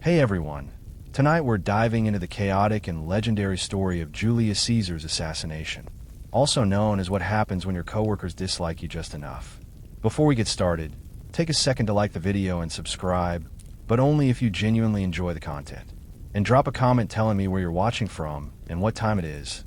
Hey everyone, tonight we're diving into the chaotic and legendary story of Julius Caesar's assassination, also known as what happens when your coworkers dislike you just enough. Before we get started, take a second to like the video and subscribe, but only if you genuinely enjoy the content. And drop a comment telling me where you're watching from and what time it is.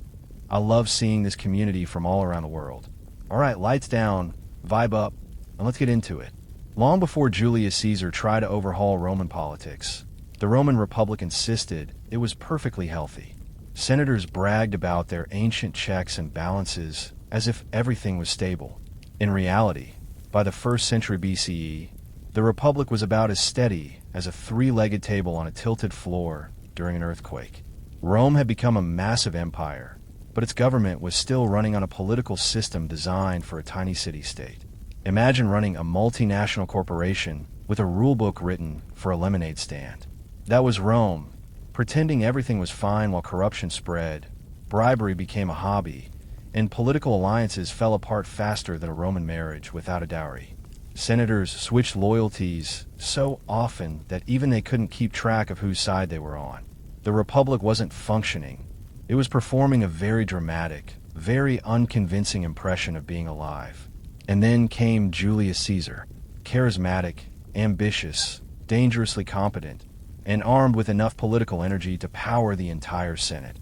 I love seeing this community from all around the world. Alright, lights down, vibe up, and let's get into it. Long before Julius Caesar tried to overhaul Roman politics, the Roman Republic insisted it was perfectly healthy. Senators bragged about their ancient checks and balances as if everything was stable. In reality, by the 1st century BCE, the Republic was about as steady as a three-legged table on a tilted floor during an earthquake. Rome had become a massive empire, but its government was still running on a political system designed for a tiny city-state. Imagine running a multinational corporation with a rulebook written for a lemonade stand. That was Rome, pretending everything was fine while corruption spread, bribery became a hobby, and political alliances fell apart faster than a Roman marriage without a dowry. Senators switched loyalties so often that even they couldn't keep track of whose side they were on. The Republic wasn't functioning. It was performing a very dramatic, very unconvincing impression of being alive. And then came Julius Caesar, charismatic, ambitious, dangerously competent, and armed with enough political energy to power the entire Senate.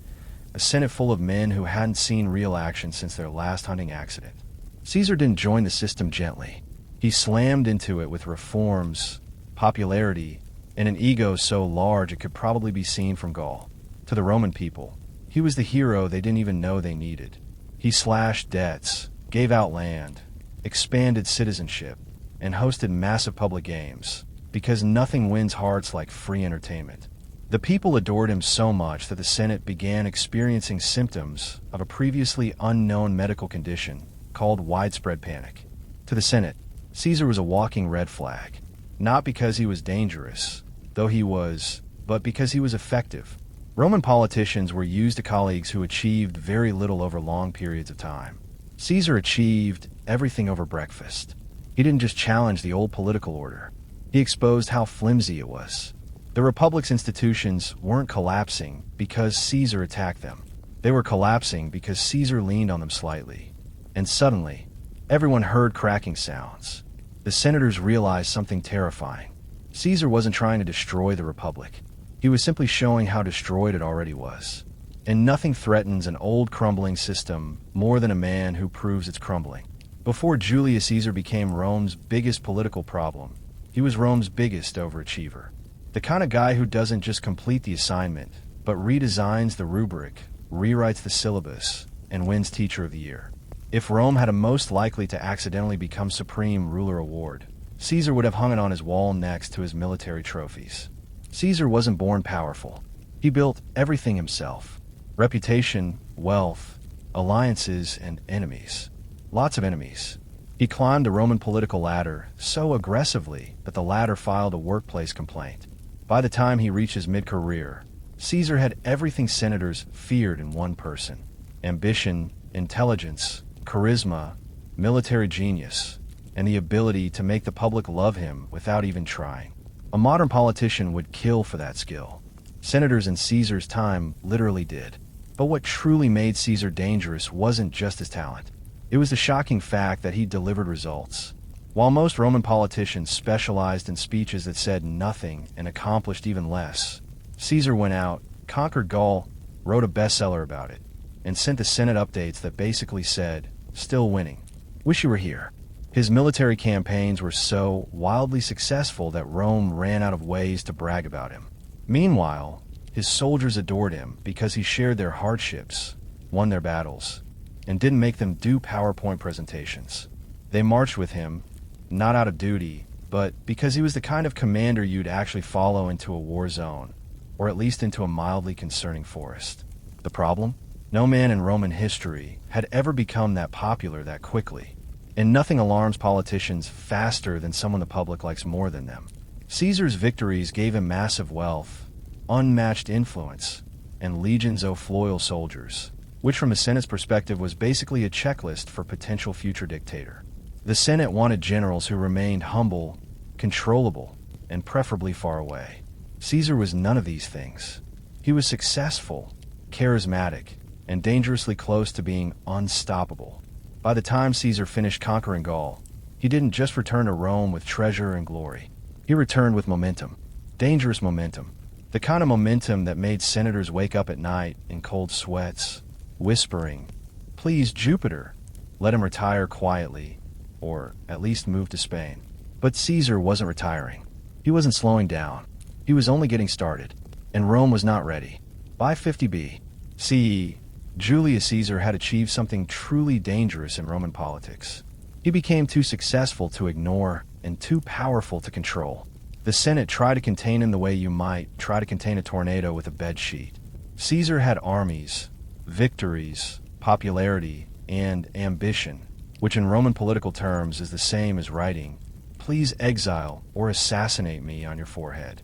A Senate full of men who hadn't seen real action since their last hunting accident. Caesar didn't join the system gently. He slammed into it with reforms, popularity, and an ego so large it could probably be seen from Gaul. To the Roman people, he was the hero they didn't even know they needed. He slashed debts, gave out land, expanded citizenship, and hosted massive public games, because nothing wins hearts like free entertainment. The people adored him so much that the Senate began experiencing symptoms of a previously unknown medical condition called widespread panic. To the Senate, Caesar was a walking red flag, not because he was dangerous, though he was, but because he was effective. Roman politicians were used to colleagues who achieved very little over long periods of time. Caesar achieved everything over breakfast. He didn't just challenge the old political order. He exposed how flimsy it was. The Republic's institutions weren't collapsing because Caesar attacked them. They were collapsing because Caesar leaned on them slightly. And suddenly, everyone heard cracking sounds. The senators realized something terrifying. Caesar wasn't trying to destroy the Republic. He was simply showing how destroyed it already was. And nothing threatens an old crumbling system more than a man who proves it's crumbling. Before Julius Caesar became Rome's biggest political problem, he was Rome's biggest overachiever. The kind of guy who doesn't just complete the assignment, but redesigns the rubric, rewrites the syllabus, and wins Teacher of the Year. If Rome had a most likely to accidentally become supreme ruler award, Caesar would have hung it on his wall next to his military trophies. Caesar wasn't born powerful. He built everything himself. Reputation, wealth, alliances, and enemies. Lots of enemies. He climbed the Roman political ladder so aggressively that the ladder filed a workplace complaint. By the time he reached his mid-career, Caesar had everything senators feared in one person: ambition, intelligence, charisma, military genius, and the ability to make the public love him without even trying. A modern politician would kill for that skill. Senators in Caesar's time literally did. But what truly made Caesar dangerous wasn't just his talent. It was the shocking fact that he delivered results. While most Roman politicians specialized in speeches that said nothing and accomplished even less, Caesar went out, conquered Gaul, wrote a bestseller about it, and sent the Senate updates that basically said, "Still winning. Wish you were here." His military campaigns were so wildly successful that Rome ran out of ways to brag about him. Meanwhile, his soldiers adored him because he shared their hardships, won their battles, and didn't make them do PowerPoint presentations. They marched with him, not out of duty, but because he was the kind of commander you'd actually follow into a war zone, or at least into a mildly concerning forest. The problem? No man in Roman history had ever become that popular that quickly, and nothing alarms politicians faster than someone the public likes more than them. Caesar's victories gave him massive wealth, unmatched influence, and legions of loyal soldiers, which from a Senate's perspective was basically a checklist for potential future dictator. The Senate wanted generals who remained humble, controllable, and preferably far away. Caesar was none of these things. He was successful, charismatic, and dangerously close to being unstoppable. By the time Caesar finished conquering Gaul, he didn't just return to Rome with treasure and glory. He returned with momentum. Dangerous momentum. The kind of momentum that made senators wake up at night in cold sweats, whispering, "Please, Jupiter, let him retire quietly, or at least move to Spain." But Caesar wasn't retiring. He wasn't slowing down. He was only getting started, and Rome was not ready. By 50 BCE, Julius Caesar had achieved something truly dangerous in Roman politics. He became too successful to ignore and too powerful to control. The Senate tried to contain him the way you might try to contain a tornado with a bedsheet. Caesar had armies, victories, popularity, and ambition, which in Roman political terms is the same as writing, "Please exile or assassinate me" on your forehead.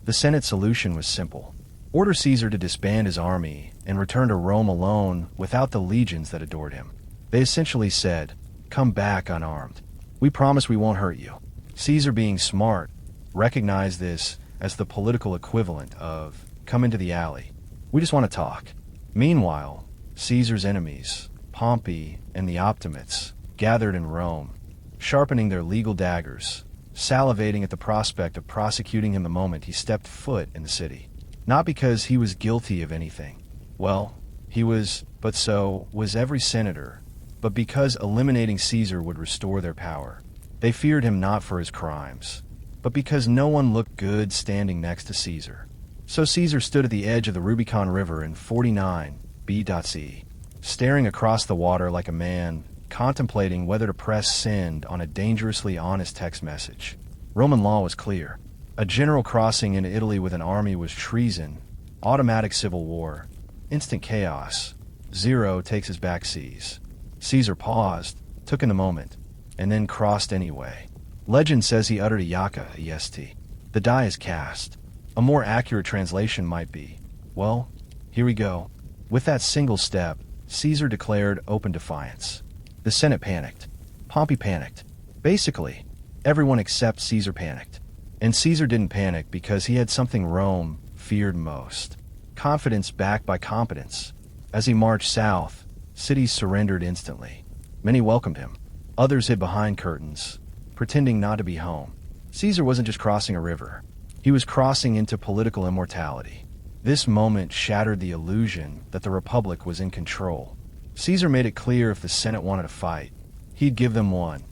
The Senate solution was simple. Order Caesar to disband his army and return to Rome alone without the legions that adored him. They essentially said, "Come back unarmed. We promise we won't hurt you." Caesar, being smart, recognized this as the political equivalent of, "Come into the alley. We just want to talk." Meanwhile, Caesar's enemies, Pompey and the Optimates, gathered in Rome, sharpening their legal daggers, salivating at the prospect of prosecuting him the moment he stepped foot in the city. Not because he was guilty of anything. Well, he was, but so was every senator, but because eliminating Caesar would restore their power. They feared him not for his crimes, but because no one looked good standing next to Caesar. So Caesar stood at the edge of the Rubicon River in 49 BC, staring across the water like a man contemplating whether to press send on a dangerously honest text message. Roman law was clear. A general crossing into Italy with an army was treason, automatic civil war, instant chaos. Zero takes his back seas. Caesar paused, took in the moment, and then crossed anyway. Legend says he uttered a yaka, est. The die is cast. A more accurate translation might be, "Well, here we go." With that single step, Caesar declared open defiance. The Senate panicked. Pompey panicked. Basically, everyone except Caesar panicked. And Caesar didn't panic because he had something Rome feared most: confidence backed by competence. As he marched south, cities surrendered instantly. Many welcomed him. Others hid behind curtains, pretending not to be home. Caesar wasn't just crossing a river. He was crossing into political immortality. This moment shattered the illusion that the Republic was in control. Caesar made it clear if the Senate wanted to fight, he'd give them one,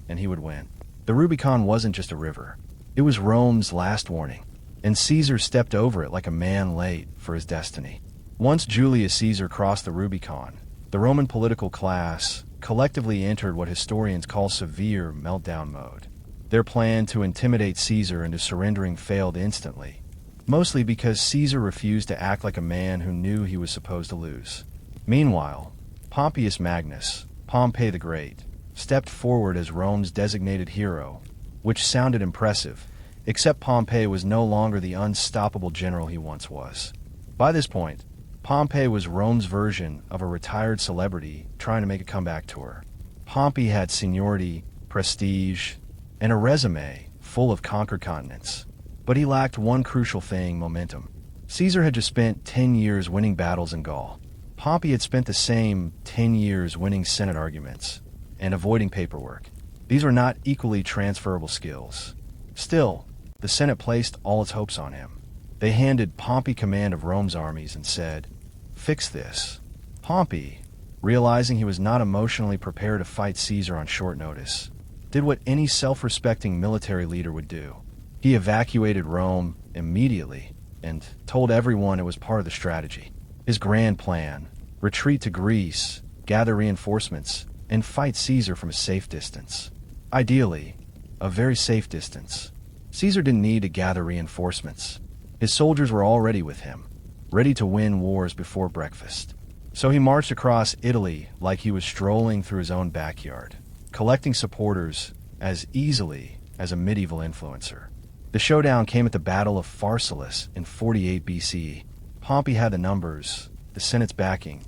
and he would win. The Rubicon wasn't just a river. It was Rome's last warning, and Caesar stepped over it like a man late for his destiny. Once Julius Caesar crossed the Rubicon, the Roman political class collectively entered what historians call severe meltdown mode. Their plan to intimidate Caesar into surrendering failed instantly, mostly because Caesar refused to act like a man who knew he was supposed to lose. Meanwhile, Pompeius Magnus, Pompey the Great, stepped forward as Rome's designated hero, which sounded impressive, except Pompey was no longer the unstoppable general he once was. By this point, Pompey was Rome's version of a retired celebrity trying to make a comeback tour. Pompey had seniority, prestige, and a resume full of conquered continents. But he lacked one crucial thing: momentum. Caesar had just spent 10 years winning battles in Gaul. Pompey had spent the same 10 years winning Senate arguments and avoiding paperwork. These were not equally transferable skills. Still, the Senate placed all its hopes on him. They handed Pompey command of Rome's armies and said, "Fix this." Pompey, realizing he was not emotionally prepared to fight Caesar on short notice, did what any self-respecting military leader would do. He evacuated Rome immediately and told everyone it was part of the strategy. His grand plan: retreat to Greece, gather reinforcements, and fight Caesar from a safe distance. Ideally, a very safe distance. Caesar didn't need to gather reinforcements. His soldiers were already with him, ready to win wars before breakfast. So he marched across Italy like he was strolling through his own backyard, collecting supporters as easily as a medieval influencer. The showdown came at the Battle of Pharsalus in 48 BCE. Pompey had the numbers, the Senate's backing,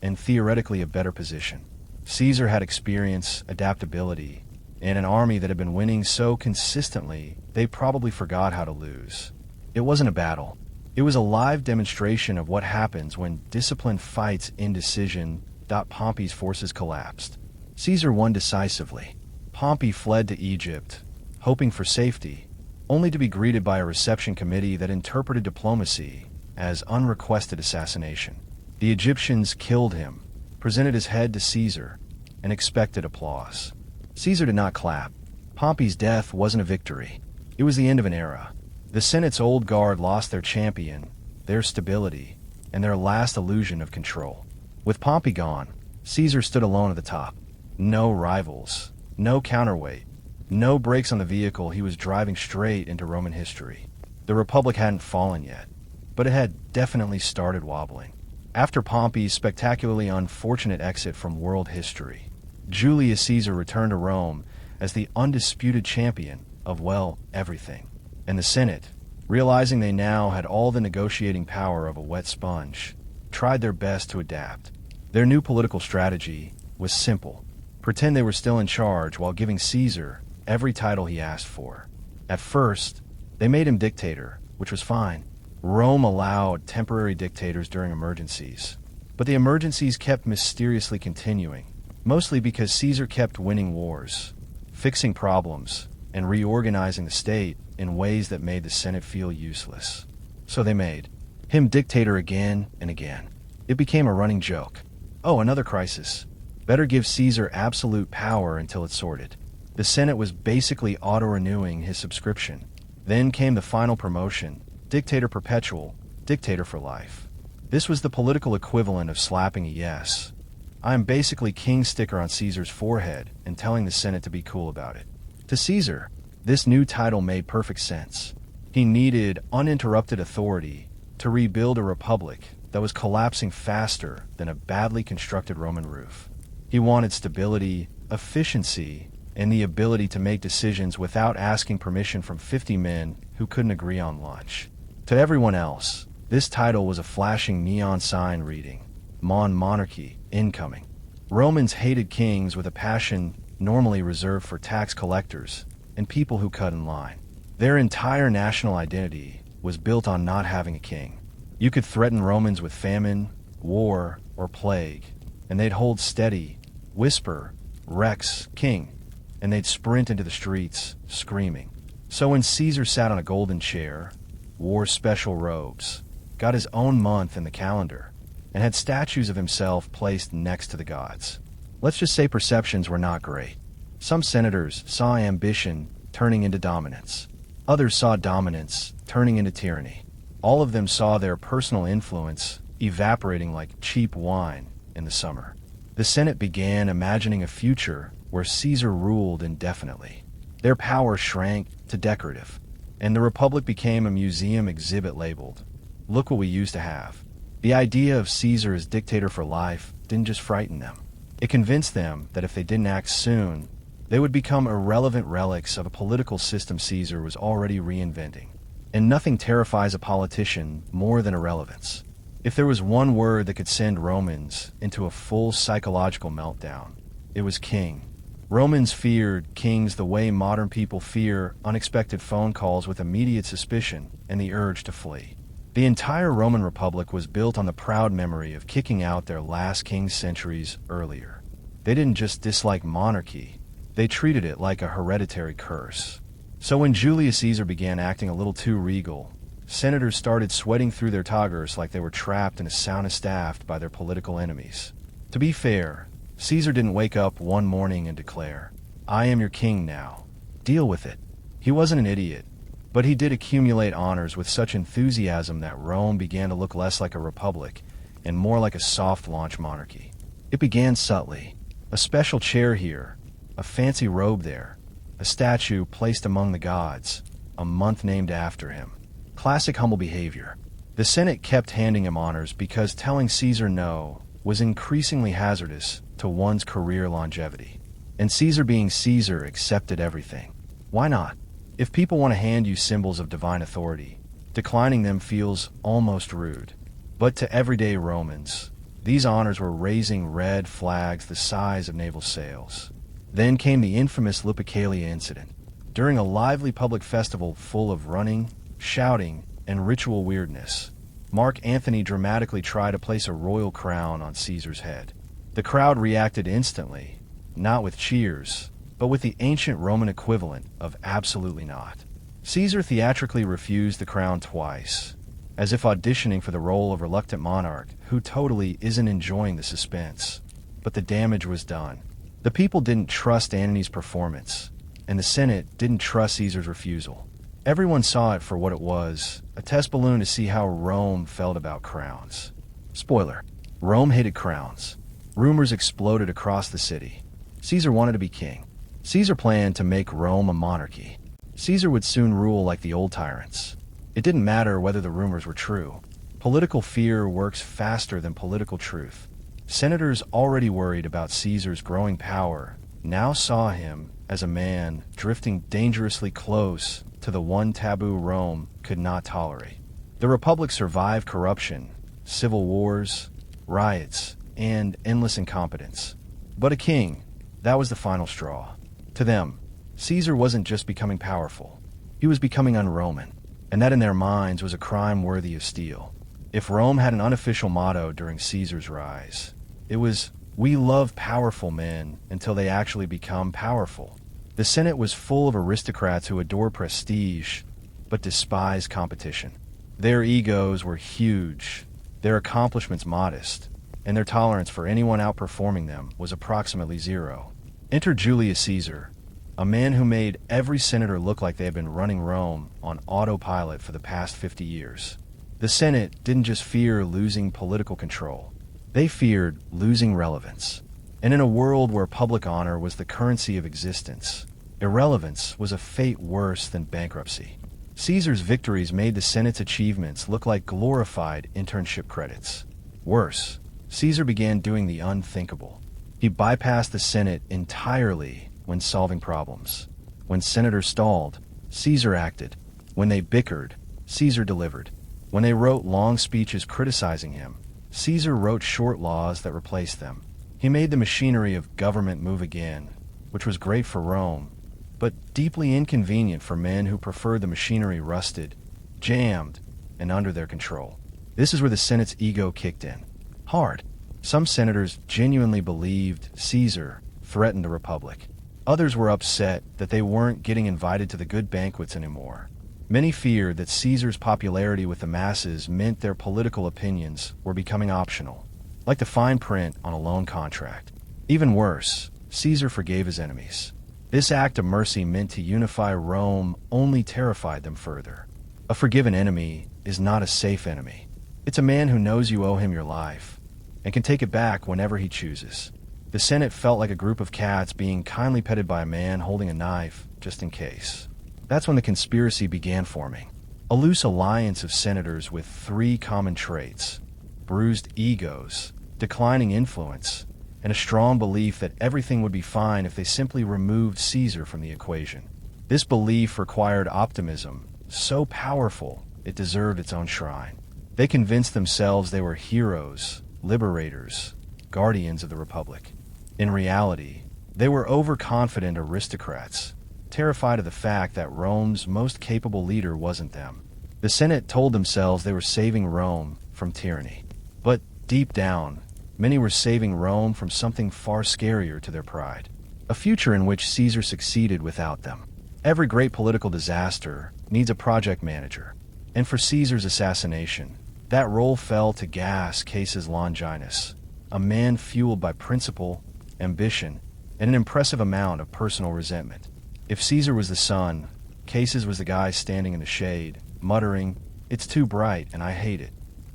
and theoretically a better position. Caesar had experience, adaptability, and an army that had been winning so consistently they probably forgot how to lose. It wasn't a battle. It was a live demonstration of what happens when discipline fights indecision. Pompey's forces collapsed. Caesar won decisively. Pompey fled to Egypt, hoping for safety, only to be greeted by a reception committee that interpreted diplomacy as unrequested assassination. The Egyptians killed him, presented his head to Caesar, and expected applause. Caesar did not clap. Pompey's death wasn't a victory. It was the end of an era. The Senate's old guard lost their champion, their stability, and their last illusion of control. With Pompey gone, Caesar stood alone at the top. No rivals, no counterweight, no brakes on the vehicle. He was driving straight into Roman history. The Republic hadn't fallen yet, but it had definitely started wobbling. After Pompey's spectacularly unfortunate exit from world history, Julius Caesar returned to Rome as the undisputed champion of, well, everything. And the Senate, realizing they now had all the negotiating power of a wet sponge, tried their best to adapt. Their new political strategy was simple: pretend they were still in charge while giving Caesar every title he asked for. At first, they made him dictator, which was fine. Rome allowed temporary dictators during emergencies, but the emergencies kept mysteriously continuing, mostly because Caesar kept winning wars, fixing problems, and reorganizing the state in ways that made the Senate feel useless. So they made him dictator again and again. It became a running joke. Oh, another crisis. Better give Caesar absolute power until it's sorted. The Senate was basically auto-renewing his subscription. Then came the final promotion: dictator perpetual, dictator for life. This was the political equivalent of slapping a yes. I am basically king sticker on Caesar's forehead and telling the Senate to be cool about it. To Caesar, this new title made perfect sense. He needed uninterrupted authority to rebuild a republic that was collapsing faster than a badly constructed Roman roof. He wanted stability, efficiency, and the ability to make decisions without asking permission from 50 men who couldn't agree on lunch. To everyone else, this title was a flashing neon sign reading, Monarchy, incoming. Romans hated kings with a passion normally reserved for tax collectors and people who cut in line. Their entire national identity was built on not having a king. You could threaten Romans with famine, war, or plague, and they'd hold steady, whisper, Rex, king, and they'd sprint into the streets, screaming. So when Caesar sat on a golden chair, wore special robes, got his own month in the calendar, and had statues of himself placed next to the gods, let's just say perceptions were not great. Some senators saw ambition turning into dominance. Others saw dominance turning into tyranny. All of them saw their personal influence evaporating like cheap wine in the summer. The Senate began imagining a future where Caesar ruled indefinitely. Their power shrank to decorative, and the Republic became a museum exhibit labeled, "Look what we used to have." The idea of Caesar as dictator for life didn't just frighten them. It convinced them that if they didn't act soon, they would become irrelevant relics of a political system Caesar was already reinventing. And nothing terrifies a politician more than irrelevance. If there was one word that could send Romans into a full psychological meltdown, it was king. Romans feared kings the way modern people fear unexpected phone calls with immediate suspicion and the urge to flee. The entire Roman Republic was built on the proud memory of kicking out their last king centuries earlier. They didn't just dislike monarchy, they treated it like a hereditary curse. So when Julius Caesar began acting a little too regal, senators started sweating through their toggers like they were trapped in a sauna staffed by their political enemies. To be fair, Caesar didn't wake up one morning and declare, "I am your king now. Deal with it." He wasn't an idiot, but he did accumulate honors with such enthusiasm that Rome began to look less like a republic and more like a soft-launch monarchy. It began subtly. A special chair here, a fancy robe there, a statue placed among the gods, a month named after him. Classic humble behavior. The Senate kept handing him honors because telling Caesar no was increasingly hazardous to one's career longevity. And Caesar being Caesar accepted everything. Why not? If people want to hand you symbols of divine authority, declining them feels almost rude. But to everyday Romans, these honors were raising red flags the size of naval sails. Then came the infamous Lupercalia incident. During a lively public festival full of running, shouting, and ritual weirdness. Mark Antony dramatically tried to place a royal crown on Caesar's head. The crowd reacted instantly, not with cheers, but with the ancient Roman equivalent of absolutely not. Caesar theatrically refused the crown twice, as if auditioning for the role of reluctant monarch who totally isn't enjoying the suspense. But the damage was done. The people didn't trust Antony's performance, and the Senate didn't trust Caesar's refusal. Everyone saw it for what it was, a test balloon to see how Rome felt about crowns. Spoiler: Rome hated crowns. Rumors exploded across the city. Caesar wanted to be king. Caesar planned to make Rome a monarchy. Caesar would soon rule like the old tyrants. It didn't matter whether the rumors were true. Political fear works faster than political truth. Senators already worried about Caesar's growing power now saw him as a man drifting dangerously close to the one taboo Rome could not tolerate. The Republic survived corruption, civil wars, riots, and endless incompetence. But a king, that was the final straw. To them, Caesar wasn't just becoming powerful. He was becoming un-Roman, and that in their minds was a crime worthy of steel. If Rome had an unofficial motto during Caesar's rise, it was, "We love powerful men until they actually become powerful." The Senate was full of aristocrats who adore prestige, but despise competition. Their egos were huge, their accomplishments modest, and their tolerance for anyone outperforming them was approximately zero. Enter Julius Caesar, a man who made every senator look like they had been running Rome on autopilot for the past 50 years. The Senate didn't just fear losing political control. They feared losing relevance. And in a world where public honor was the currency of existence, irrelevance was a fate worse than bankruptcy. Caesar's victories made the Senate's achievements look like glorified internship credits. Worse, Caesar began doing the unthinkable. He bypassed the Senate entirely when solving problems. When senators stalled, Caesar acted. When they bickered, Caesar delivered. When they wrote long speeches criticizing him, Caesar wrote short laws that replaced them. He made the machinery of government move again, which was great for Rome, but deeply inconvenient for men who preferred the machinery rusted, jammed, and under their control. This is where the Senate's ego kicked in. Hard. Some senators genuinely believed Caesar threatened the Republic. Others were upset that they weren't getting invited to the good banquets anymore. Many feared that Caesar's popularity with the masses meant their political opinions were becoming optional, like the fine print on a loan contract. Even worse, Caesar forgave his enemies. This act of mercy meant to unify Rome only terrified them further. A forgiven enemy is not a safe enemy. It's a man who knows you owe him your life, and can take it back whenever he chooses. The Senate felt like a group of cats being kindly petted by a man holding a knife, just in case. That's when the conspiracy began forming. A loose alliance of senators with three common traits: bruised egos, declining influence, and a strong belief that everything would be fine if they simply removed Caesar from the equation. This belief required optimism, so powerful it deserved its own shrine. They convinced themselves they were heroes, liberators, guardians of the Republic. In reality, they were overconfident aristocrats, terrified of the fact that Rome's most capable leader wasn't them. The Senate told themselves they were saving Rome from tyranny. But deep down, many were saving Rome from something far scarier to their pride. A future in which Caesar succeeded without them. Every great political disaster needs a project manager. And for Caesar's assassination, that role fell to Gaius Cassius Longinus, a man fueled by principle, ambition, and an impressive amount of personal resentment. If Caesar was the sun, Cassius was the guy standing in the shade, muttering, "It's too bright and I hate it."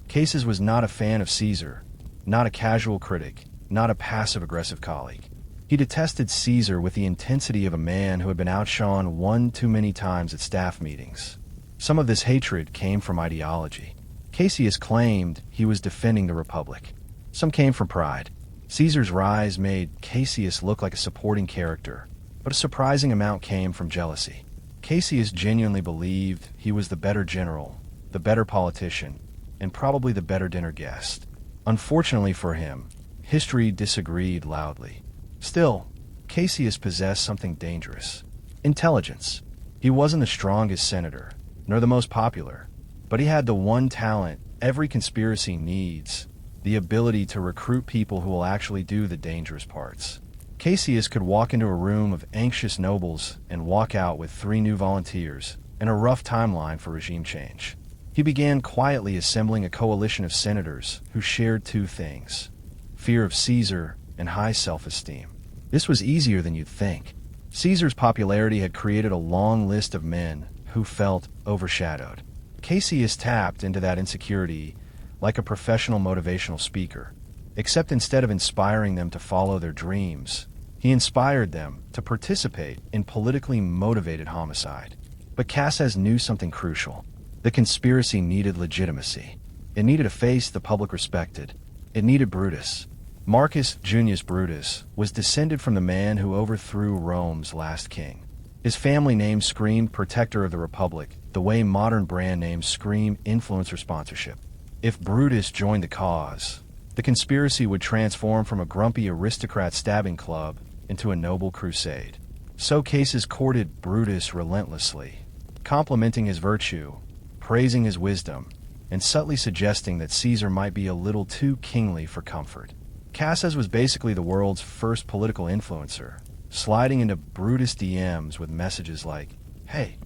Cassius was not a fan of Caesar, not a casual critic, not a passive-aggressive colleague. He detested Caesar with the intensity of a man who had been outshone one too many times at staff meetings. Some of this hatred came from ideology. Cassius claimed he was defending the Republic. Some came from pride. Caesar's rise made Cassius look like a supporting character, but a surprising amount came from jealousy. Cassius genuinely believed he was the better general, the better politician, and probably the better dinner guest. Unfortunately for him, history disagreed loudly. Still, Cassius possessed something dangerous: intelligence. He wasn't the strongest senator, nor the most popular, But he had the one talent every conspiracy needs, the ability to recruit people who will actually do the dangerous parts. Cassius could walk into a room of anxious nobles and walk out with 3 new volunteers and a rough timeline for regime change. He began quietly assembling a coalition of senators who shared 2 things: fear of Caesar and high self-esteem. This was easier than you'd think. Caesar's popularity had created a long list of men who felt overshadowed. Cassius tapped into that insecurity like a professional motivational speaker, except instead of inspiring them to follow their dreams, he inspired them to participate in politically motivated homicide. But Cassius knew something crucial. The conspiracy needed legitimacy. It needed a face the public respected. It needed Brutus. Marcus Junius Brutus was descended from the man who overthrew Rome's last king. His family name screamed protector of the Republic, the way modern brand names scream influencer sponsorship. If Brutus joined the cause, the conspiracy would transform from a grumpy aristocrat stabbing club into a noble crusade. So Cassius courted Brutus relentlessly, complimenting his virtue, praising his wisdom, and subtly suggesting that Caesar might be a little too kingly for comfort. Cassius was basically the world's first political influencer, sliding into Brutus' DMs with messages like, "Hey,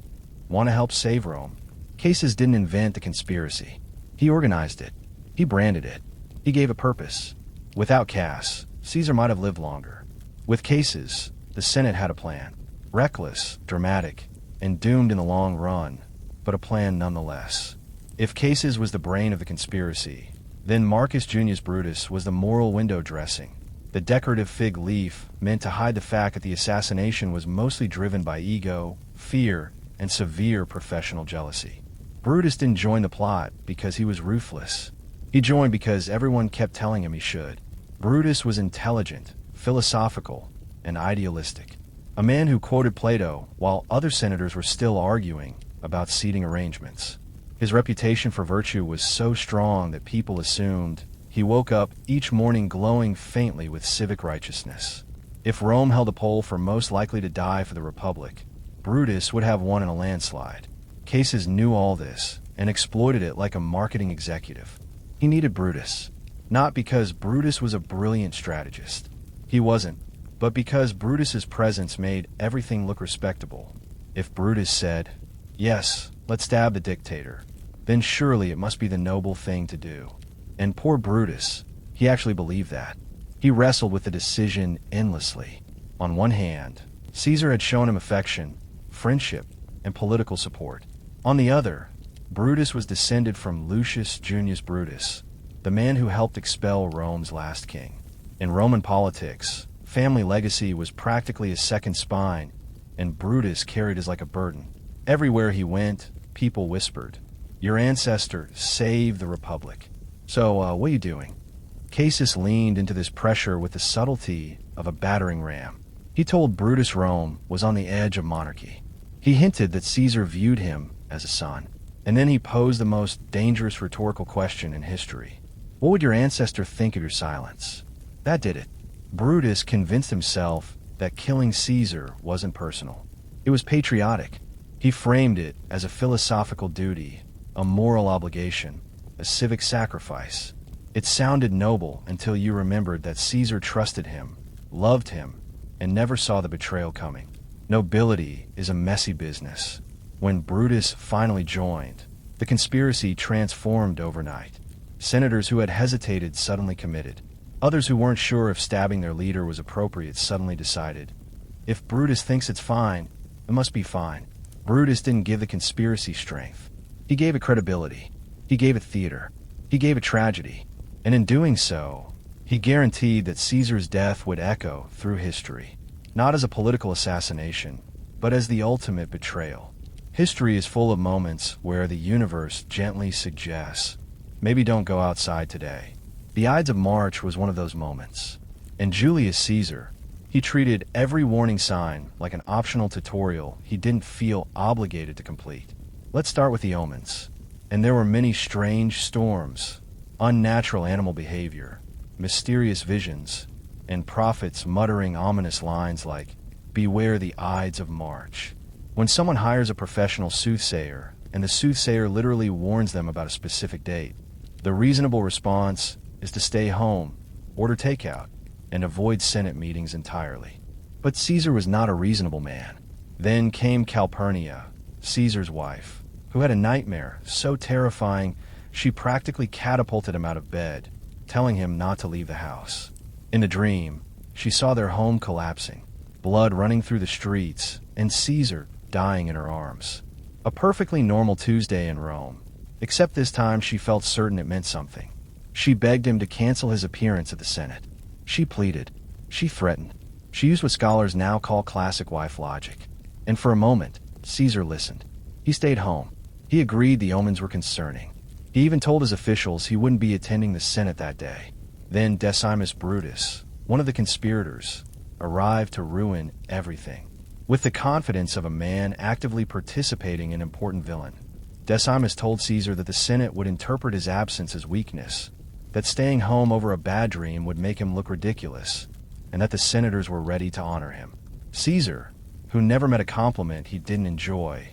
want to help save Rome?" Cassius didn't invent the conspiracy. He organized it. He branded it. He gave a purpose. Without Cass, Caesar might have lived longer. With Cassius, the Senate had a plan. Reckless, dramatic, and doomed in the long run, but a plan nonetheless. If Cassius was the brain of the conspiracy, then Marcus Junius Brutus was the moral window dressing, the decorative fig leaf meant to hide the fact that the assassination was mostly driven by ego, fear, and severe professional jealousy. Brutus didn't join the plot because he was ruthless. He joined because everyone kept telling him he should. Brutus was intelligent, philosophical, and idealistic. A man who quoted Plato while other senators were still arguing about seating arrangements. His reputation for virtue was so strong that people assumed he woke up each morning glowing faintly with civic righteousness. If Rome held a poll for most likely to die for the Republic, Brutus would have won in a landslide. Cassius knew all this and exploited it like a marketing executive. He needed Brutus, not because Brutus was a brilliant strategist. He wasn't, but because Brutus's presence made everything look respectable. If Brutus said, "Yes, let's stab the dictator," then surely it must be the noble thing to do. And poor Brutus, he actually believed that. He wrestled with the decision endlessly. On one hand, Caesar had shown him affection, friendship, and political support. On the other, Brutus was descended from Lucius Junius Brutus, the man who helped expel Rome's last king. In Roman politics, family legacy was practically a second spine, and Brutus carried it like a burden. Everywhere he went, people whispered, "Your ancestor saved the Republic." So, what are you doing? Cassius leaned into this pressure with the subtlety of a battering ram. He told Brutus Rome was on the edge of monarchy. He hinted that Caesar viewed him as a son. And then he posed the most dangerous rhetorical question in history. What would your ancestor think of your silence? That did it. Brutus convinced himself that killing Caesar wasn't personal. It was patriotic. He framed it as a philosophical duty, a moral obligation, a civic sacrifice. It sounded noble until you remembered that Caesar trusted him, loved him, and never saw the betrayal coming. Nobility is a messy business. When Brutus finally joined, the conspiracy transformed overnight. Senators who had hesitated suddenly committed. Others who weren't sure if stabbing their leader was appropriate suddenly decided, if Brutus thinks it's fine, it must be fine. Brutus didn't give the conspiracy strength. He gave it credibility. He gave it theater. He gave it tragedy. And in doing so, he guaranteed that Caesar's death would echo through history, not as a political assassination, but as the ultimate betrayal. History is full of moments where the universe gently suggests, maybe don't go outside today. The Ides of March was one of those moments. And Julius Caesar, he treated every warning sign like an optional tutorial he didn't feel obligated to complete. Let's start with the omens. And there were many strange storms, unnatural animal behavior, mysterious visions, and prophets muttering ominous lines like, "Beware the Ides of March." When someone hires a professional soothsayer, and the soothsayer literally warns them about a specific date. The reasonable response is to stay home, order takeout, and avoid Senate meetings entirely. But Caesar was not a reasonable man. Then came Calpurnia, Caesar's wife, who had a nightmare so terrifying she practically catapulted him out of bed, telling him not to leave the house. In the dream, she saw their home collapsing, blood running through the streets, and Caesar dying in her arms. A perfectly normal Tuesday in Rome, except this time she felt certain it meant something. She begged him to cancel his appearance at the Senate. She pleaded. She threatened. She used what scholars now call classic wife logic. And for a moment, Caesar listened. He stayed home. He agreed the omens were concerning. He even told his officials he wouldn't be attending the Senate that day. Then Decimus Brutus, one of the conspirators, arrived to ruin everything. With the confidence of a man actively participating in an important villain, Decimus told Caesar that the Senate would interpret his absence as weakness, that staying home over a bad dream would make him look ridiculous, and that the senators were ready to honor him. Caesar, who never met a compliment he didn't enjoy,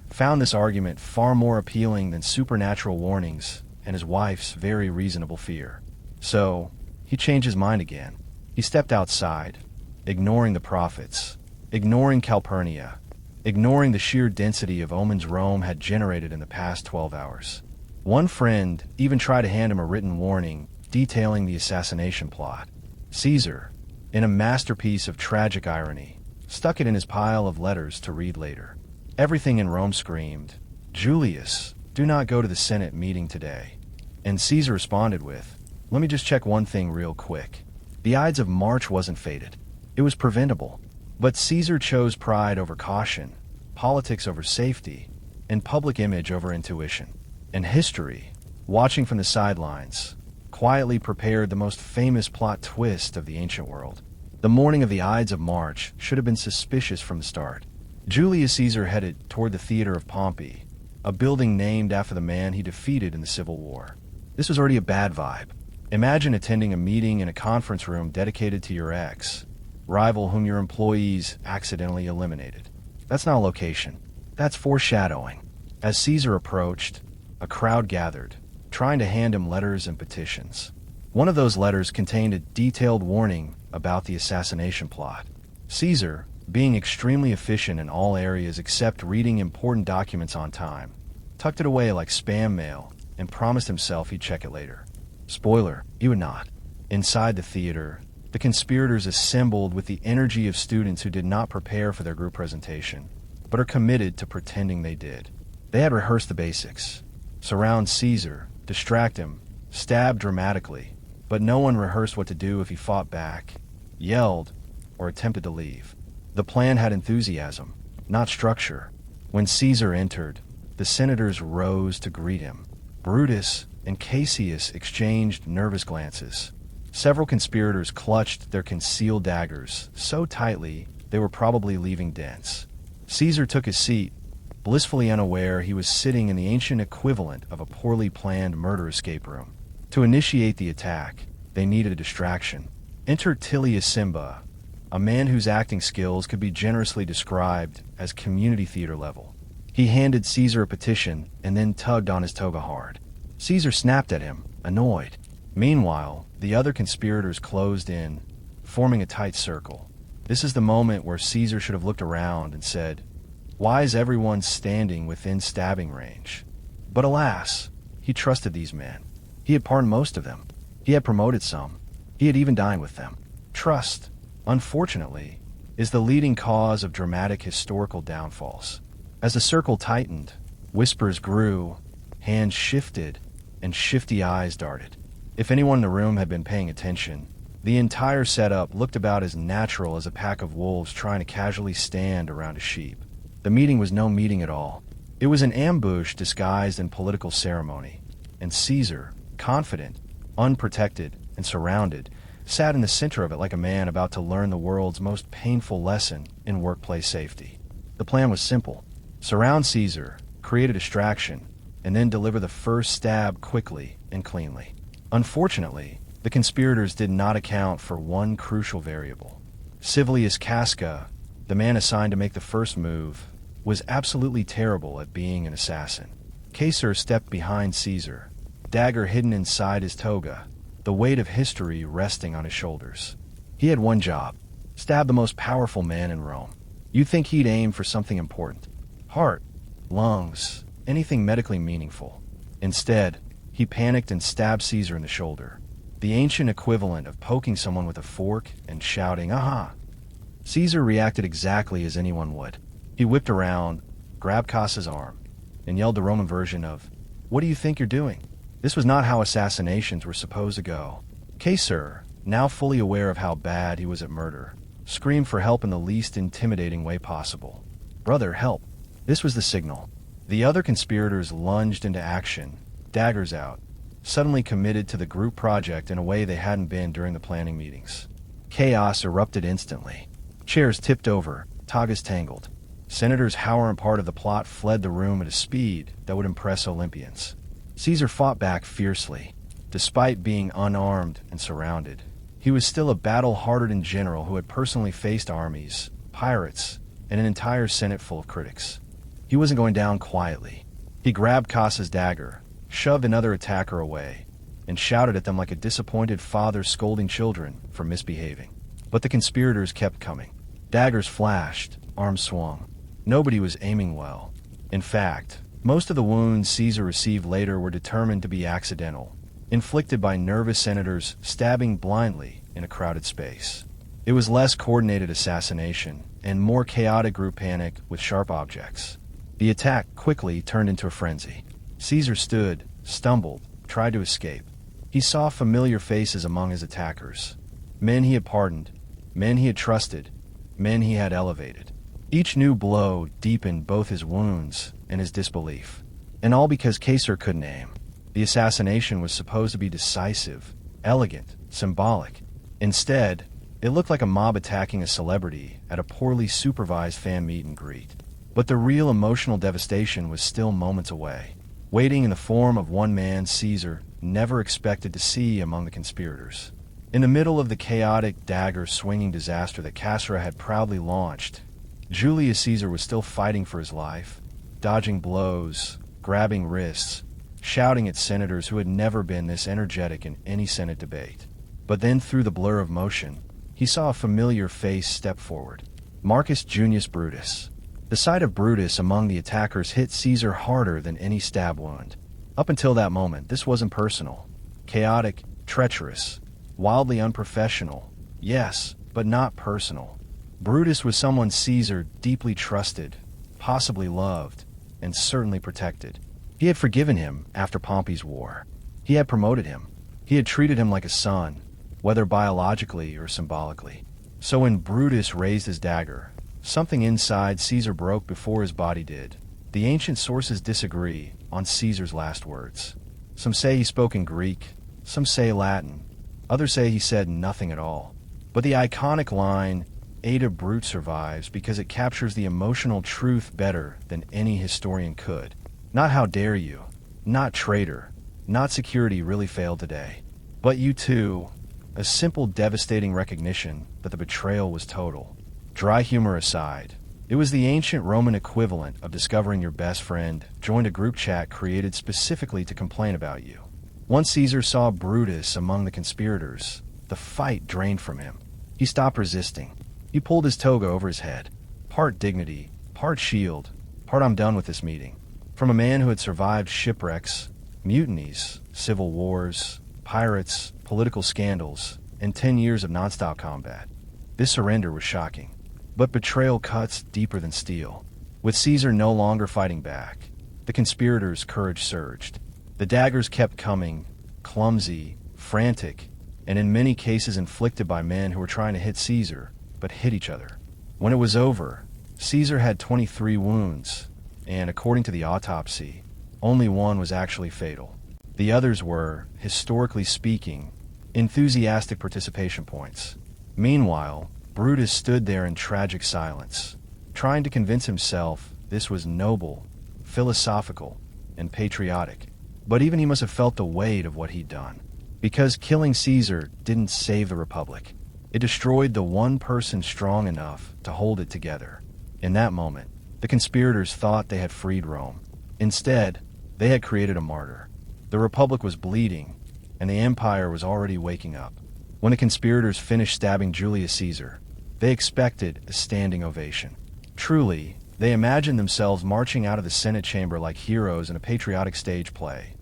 found this argument far more appealing than supernatural warnings and his wife's very reasonable fear. So, he changed his mind again. He stepped outside, ignoring the prophets, ignoring Calpurnia, ignoring the sheer density of omens Rome had generated in the past 12 hours. One friend even tried to hand him a written warning detailing the assassination plot. Caesar, in a masterpiece of tragic irony, stuck it in his pile of letters to read later. Everything in Rome screamed, "Julius, do not go to the Senate meeting today." And Caesar responded with, "Let me just check one thing real quick." The Ides of March wasn't fated. It was preventable. But Caesar chose pride over caution, politics over safety, and public image over intuition. And history, watching from the sidelines, quietly prepared the most famous plot twist of the ancient world. The morning of the Ides of March should have been suspicious from the start. Julius Caesar headed toward the Theater of Pompey, a building named after the man he defeated in the Civil War. This was already a bad vibe. Imagine attending a meeting in a conference room dedicated to your ex, rival whom your employees accidentally eliminated. That's not a location. That's foreshadowing. As Caesar approached, a crowd gathered, trying to hand him letters and petitions. One of those letters contained a detailed warning about the assassination plot. Caesar, being extremely efficient in all areas except reading important documents on time, tucked it away like spam mail and promised himself he'd check it later. Spoiler, he would not. Inside the theater, the conspirators assembled with the energy of students who did not prepare for their group presentation, but are committed to pretending they did. They had rehearsed the basics. Surround Caesar, distract him, stab dramatically, but no one rehearsed what to do if he fought back, yelled, or attempted to leave. The plan had enthusiasm, not structure. When Caesar entered, the senators rose to greet him. Brutus and Cassius exchanged nervous glances. Several conspirators clutched their concealed daggers so tightly they were probably leaving dents. Caesar took his seat, blissfully unaware he was sitting in the ancient equivalent of a poorly planned murder escape room. To initiate the attack, they needed a distraction. Enter Tilius Simba, a man whose acting skills could be generously described as community theater level. He handed Caesar a petition and then tugged on his toga hard. Caesar snapped at him, annoyed. Meanwhile, the other conspirators closed in, forming a tight circle. This is the moment where Caesar should have looked around and said, "Why is everyone standing within stabbing range?" But alas, he trusted these men. He had pardoned most of them. He had promoted some. He had even dined with them. Trust, unfortunately, is the leading cause of dramatic historical downfalls. As the circle tightened, whispers grew, hands shifted, and shifty eyes darted. If anyone in the room had been paying attention, the entire setup looked about as natural as a pack of wolves trying to casually stand around a sheep. The meeting was no meeting at all. It was an ambush disguised in political ceremony, and Caesar, confident, unprotected, and surrounded, sat in the center of it like a man about to learn the world's most painful lesson in workplace safety. The plan was simple. Surround Caesar, create a distraction, and then deliver the first stab quickly and cleanly. Unfortunately, the conspirators did not account for one crucial variable. Civilius Casca, the man assigned to make the first move, was absolutely terrible at being an assassin. Caesar stepped behind Caesar, dagger hidden inside his toga, the weight of history resting on his shoulders. He had one job: stab the most powerful man in Rome. You'd think he'd aim for something important: heart, lungs, anything medically meaningful. Instead, he panicked and stabbed Caesar in the shoulder, the ancient equivalent of poking someone with a fork and shouting, "Aha!" Caesar reacted exactly as anyone would. He whipped around, grabbed Cassa's arm, and yelled the Roman version of, "What do you think you're doing?" This was not how assassinations were supposed to go. Caesar, now fully aware of how bad he was at murder, screamed for help in the least intimidating way possible. "Brother, help!" This was the signal. The other conspirators lunged into action, daggers out, suddenly committed to the group project in a way they hadn't been during the planning meetings. Chaos erupted instantly. Chairs tipped over, togas tangled. Senators who weren't part of the plot fled the room at a speed that would impress Olympians. Caesar fought back fiercely. Despite being unarmed and surrounded, he was still a battle-hardened general who had personally faced armies, pirates, and an entire senate full of critics. He wasn't going down quietly. He grabbed Cassa's dagger, shoved another attacker away, and shouted at them like a disappointed father scolding children for misbehaving. But the conspirators kept coming. Daggers flashed, arms swung. Nobody was aiming well. In fact, most of the wounds Caesar received later were determined to be accidental, inflicted by nervous senators stabbing blindly in a crowded space. It was less coordinated assassination and more chaotic group panic with sharp objects. The attack quickly turned into a frenzy. Caesar stood, stumbled, tried to escape. He saw familiar faces among his attackers. Men he had pardoned, men he had trusted, men he had elevated. Each new blow deepened both his wounds and his disbelief. And all because Caesar couldn't aim. The assassination was supposed to be decisive, elegant, symbolic. Instead, it looked like a mob attacking a celebrity at a poorly supervised fan meet and greet. But the real emotional devastation was still moments away, waiting in the form of one man Caesar never expected to see among the conspirators. In the middle of the chaotic, dagger-swinging disaster that Caesar had proudly launched, Julius Caesar was still fighting for his life, dodging blows, grabbing wrists, shouting at senators who had never been this energetic in any Senate debate. But then, through the blur of motion, he saw a familiar face step forward: Marcus Junius Brutus. The sight of Brutus among the attackers hit Caesar harder than any stab wound. Up until that moment, this wasn't personal. Chaotic, treacherous, wildly unprofessional. Yes, but not personal. Brutus was someone Caesar deeply trusted, possibly loved, and certainly protected. He had forgiven him after Pompey's war. He had promoted him. He had treated him like a son, whether biologically or symbolically. So when Brutus raised his dagger, something inside Caesar broke before his body did. The ancient sources disagree on Caesar's last words. Some say he spoke in Greek, some say Latin, others say he said nothing at all. But the iconic line, "Ada Brute," survives because it captures the emotional truth better than any historian could. Not "how dare you," not "traitor," not "security really failed today," but "you too." A simple, devastating recognition that the betrayal was total. Dry humor aside, it was the ancient Roman equivalent of discovering your best friend joined a group chat created specifically to complain about you. Once Caesar saw Brutus among the conspirators, the fight drained from him. He stopped resisting. He pulled his toga over his head. Part dignity, part shield, part "I'm done with this meeting." From a man who had survived shipwrecks, mutinies, civil wars, pirates, political scandals, and 10 years of nonstop combat, this surrender was shocking. But betrayal cuts deeper than steel. With Caesar no longer fighting back, the conspirators' courage surged. The daggers kept coming, clumsy, frantic, and in many cases inflicted by men who were trying to hit Caesar, but hit each other. When it was over, Caesar had 23 wounds, and according to the autopsy, only one was actually fatal. The others were, historically speaking, enthusiastic participation points. Meanwhile, Brutus stood there in tragic silence, trying to convince himself this was noble, philosophical, and patriotic. But even he must have felt the weight of what he'd done. Because killing Caesar didn't save the Republic. It destroyed the one person strong enough to hold it together. In that moment, The conspirators thought they had freed Rome. Instead, they had created a martyr. The Republic was bleeding, and the Empire was already waking up. When the conspirators finished stabbing Julius Caesar, they expected a standing ovation. Truly, they imagined themselves marching out of the Senate chamber like heroes in a patriotic stage play,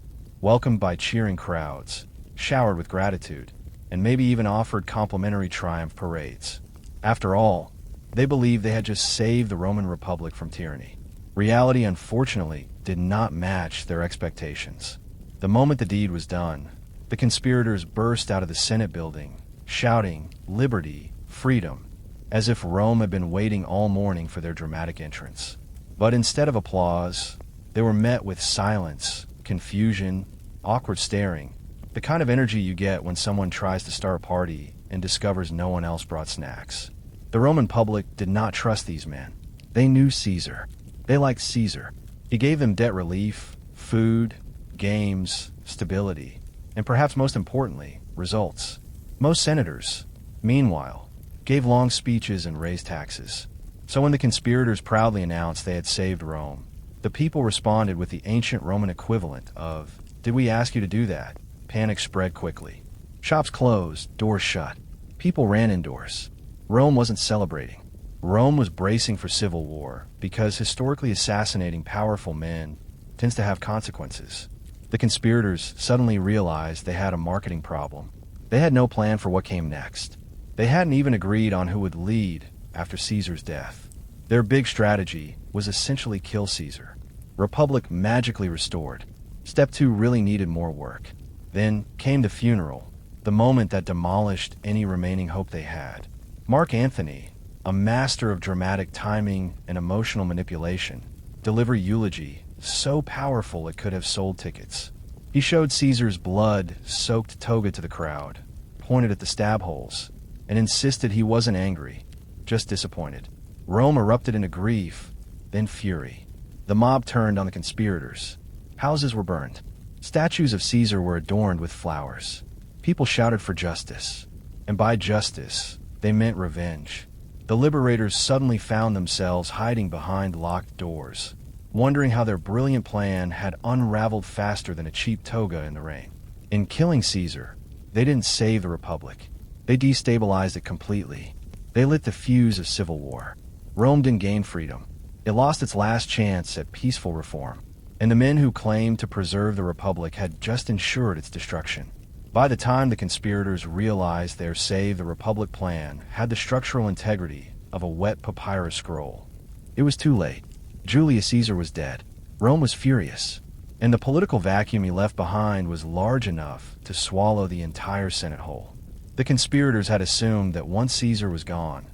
welcomed by cheering crowds, showered with gratitude, and maybe even offered complimentary triumph parades. After all, they believed they had just saved the Roman Republic from tyranny. Reality, unfortunately, did not match their expectations. The moment the deed was done, the conspirators burst out of the Senate building, shouting, "Liberty, freedom," as if Rome had been waiting all morning for their dramatic entrance. But instead of applause, they were met with silence, confusion, awkward staring, the kind of energy you get when someone tries to start a party and discovers no one else brought snacks. The Roman public did not trust these men. They knew Caesar. They liked Caesar. He gave them debt relief, food, games, stability, and perhaps most importantly, results. Most senators, meanwhile, gave long speeches and raised taxes. So when the conspirators proudly announced they had saved Rome, the people responded with the ancient Roman equivalent of, "Did we ask you to do that?" Panic spread quickly. Shops closed, doors shut. People ran indoors. Rome wasn't celebrating. Rome was bracing for civil war, because historically assassinating powerful men tends to have consequences. The conspirators suddenly realized they had a marketing problem. They had no plan for what came next. They hadn't even agreed on who would lead after Caesar's death. Their big strategy was essentially kill Caesar. Republic magically restored. Step 2 really needed more work. Then came the funeral, the moment that demolished any remaining hope they had. Mark Antony, a master of dramatic timing and emotional manipulation, delivered a eulogy so powerful it could have sold tickets. He showed Caesar's blood-soaked toga to the crowd, pointed at the stab holes, and insisted he wasn't angry, just disappointed. Rome erupted into grief, then fury. The mob turned on the conspirators. Houses were burned. Statues of Caesar were adorned with flowers. People shouted for justice. And by justice, they meant revenge. The liberators suddenly found themselves hiding behind locked doors, wondering how their brilliant plan had unraveled faster than a cheap toga in the rain. In killing Caesar, they didn't save the Republic. They destabilized it completely. They lit the fuse of civil war. Rome didn't gain freedom. It lost its last chance at peaceful reform. And the men who claimed to preserve the Republic had just ensured its destruction. By the time the conspirators realized their Save the Republic plan had the structural integrity of a wet papyrus scroll, it was too late. Julius Caesar was dead. Rome was furious. And the political vacuum he left behind was large enough to swallow the entire Senate whole. The conspirators had assumed that once Caesar was gone,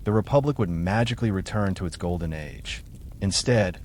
the Republic would magically return to its golden age. Instead,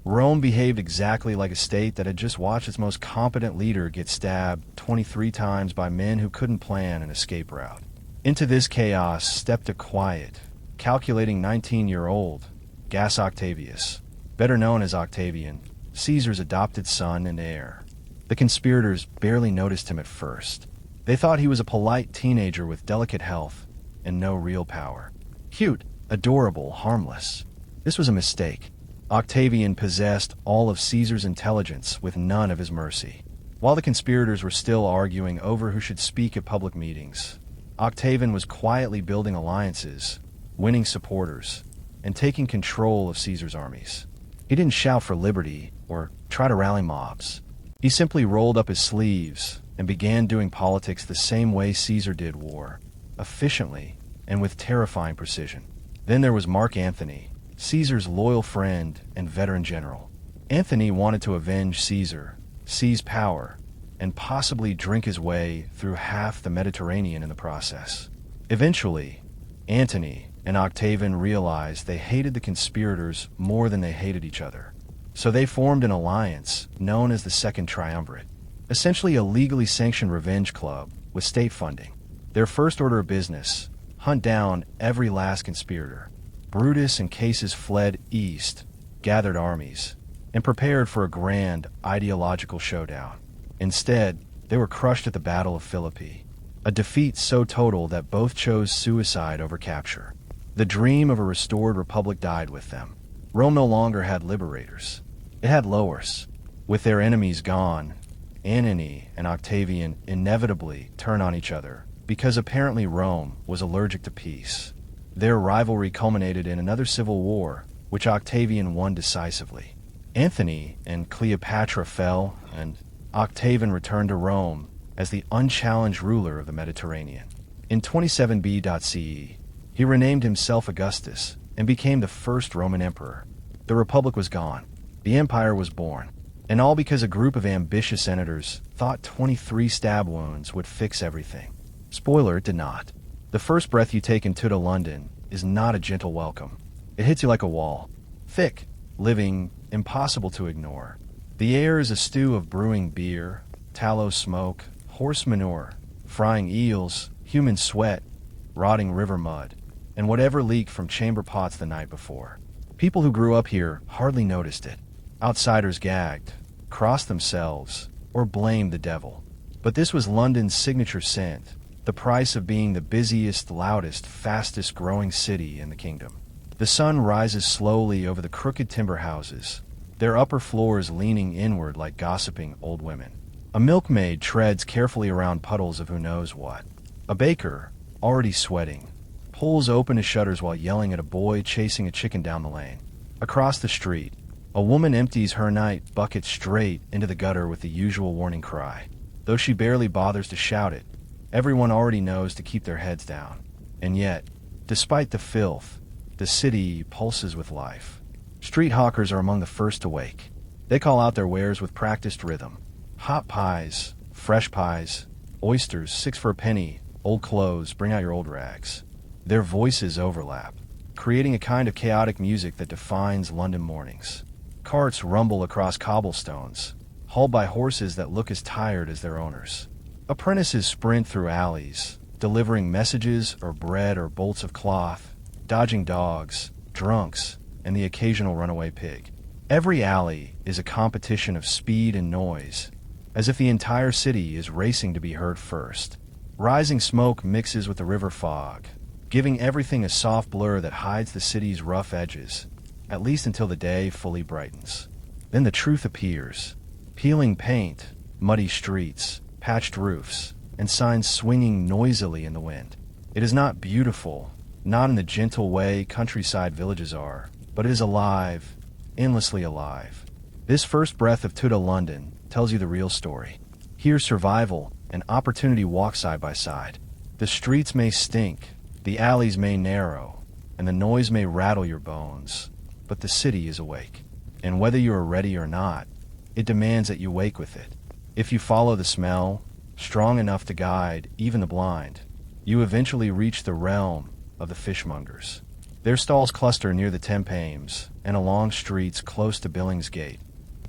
Rome behaved exactly like a state that had just watched its most competent leader get stabbed 23 times by men who couldn't plan an escape route. Into this chaos stepped a quiet, calculating 19-year-old, Gas Octavius, better known as Octavian, Caesar's adopted son and heir. The conspirators barely noticed him at first. They thought he was a polite teenager with delicate health and no real power. Cute, adorable, harmless. This was a mistake. Octavian possessed all of Caesar's intelligence with none of his mercy. While the conspirators were still arguing over who should speak at public meetings, Octavian was quietly building alliances, winning supporters, and taking control of Caesar's armies. He didn't shout for liberty or try to rally mobs. He simply rolled up his sleeves and began doing politics the same way Caesar did war, efficiently and with terrifying precision. Then there was Mark Antony, Caesar's loyal friend and veteran general. Antony wanted to avenge Caesar, seize power, and possibly drink his way through half the Mediterranean in the process. Eventually, Antony and Octavian realized they hated the conspirators more than they hated each other. So they formed an alliance known as the Second Triumvirate, essentially a legally sanctioned revenge club with state funding. Their first order of business: hunt down every last conspirator. Brutus and Cassius fled east, gathered armies, and prepared for a grand ideological showdown. Instead, they were crushed at the Battle of Philippi, a defeat so total that both chose suicide over capture. The dream of a restored republic died with them. Rome no longer had liberators. It had lowers. With their enemies gone, Antony and Octavian inevitably turn on each other because apparently Rome was allergic to peace. Their rivalry culminated in another civil war, which Octavian won decisively. Antony and Cleopatra fell, and Octavian returned to Rome as the unchallenged ruler of the Mediterranean. In 27 BCE, he renamed himself Augustus and became the first Roman emperor. The Republic was gone. The empire was born. And all because a group of ambitious senators thought 23 stab wounds would fix everything. Spoiler, it did not. The first breath you take into London is not a gentle welcome. It hits you like a wall. Thick, living, impossible to ignore. The air is a stew of brewing beer, tallow smoke, horse manure, frying eels, human sweat, rotting river mud, and whatever leaked from chamber pots the night before. People who grew up here hardly noticed it. Outsiders gagged, crossed themselves, or blamed the devil. But this was London's signature scent, the price of being the busiest, loudest, fastest growing city in the kingdom. The sun rises slowly over the crooked timber houses, their upper floors leaning inward like gossiping old women. A milkmaid treads carefully around puddles of who knows what. A baker, already sweating, pulls open his shutters while yelling at a boy chasing a chicken down the lane. Across the street, a woman empties her night bucket straight into the gutter with the usual warning cry. Though she barely bothers to shout it, everyone already knows to keep their heads down. And yet, despite the filth, the city pulses with life. Street hawkers are among the first to wake. They call out their wares with practiced rhythm. Hot pies, fresh pies, oysters, 6 for a penny, old clothes, bring out your old rags. Their voices overlap, creating a kind of chaotic music that defines London mornings. Carts rumble across cobblestones, hauled by horses that look as tired as their owners. Apprentices sprint through alleys, delivering messages or bread or bolts of cloth, dodging dogs, drunks, and the occasional runaway pig. Every alley is a competition of speed and noise, as if the entire city is racing to be heard first. Rising smoke mixes with the river fog, giving everything a soft blur that hides the city's rough edges, at least until the day fully brightens. Then the truth appears. Peeling paint, muddy streets, patched roofs, and signs swinging noisily in the wind. It is not beautiful, not in the gentle way countryside villages are, but it is alive, endlessly alive. This first breath of Tudor London tells you the real story. Here survival and opportunity walk side by side. The streets may stink, the alleys may narrow, and the noise may rattle your bones, but the city is awake. And whether you are ready or not, it demands that you wake with it. If you follow the smell, strong enough to guide even the blind, you eventually reach the realm of the fishmongers. Their stalls cluster near the Thames and along streets close to Billingsgate,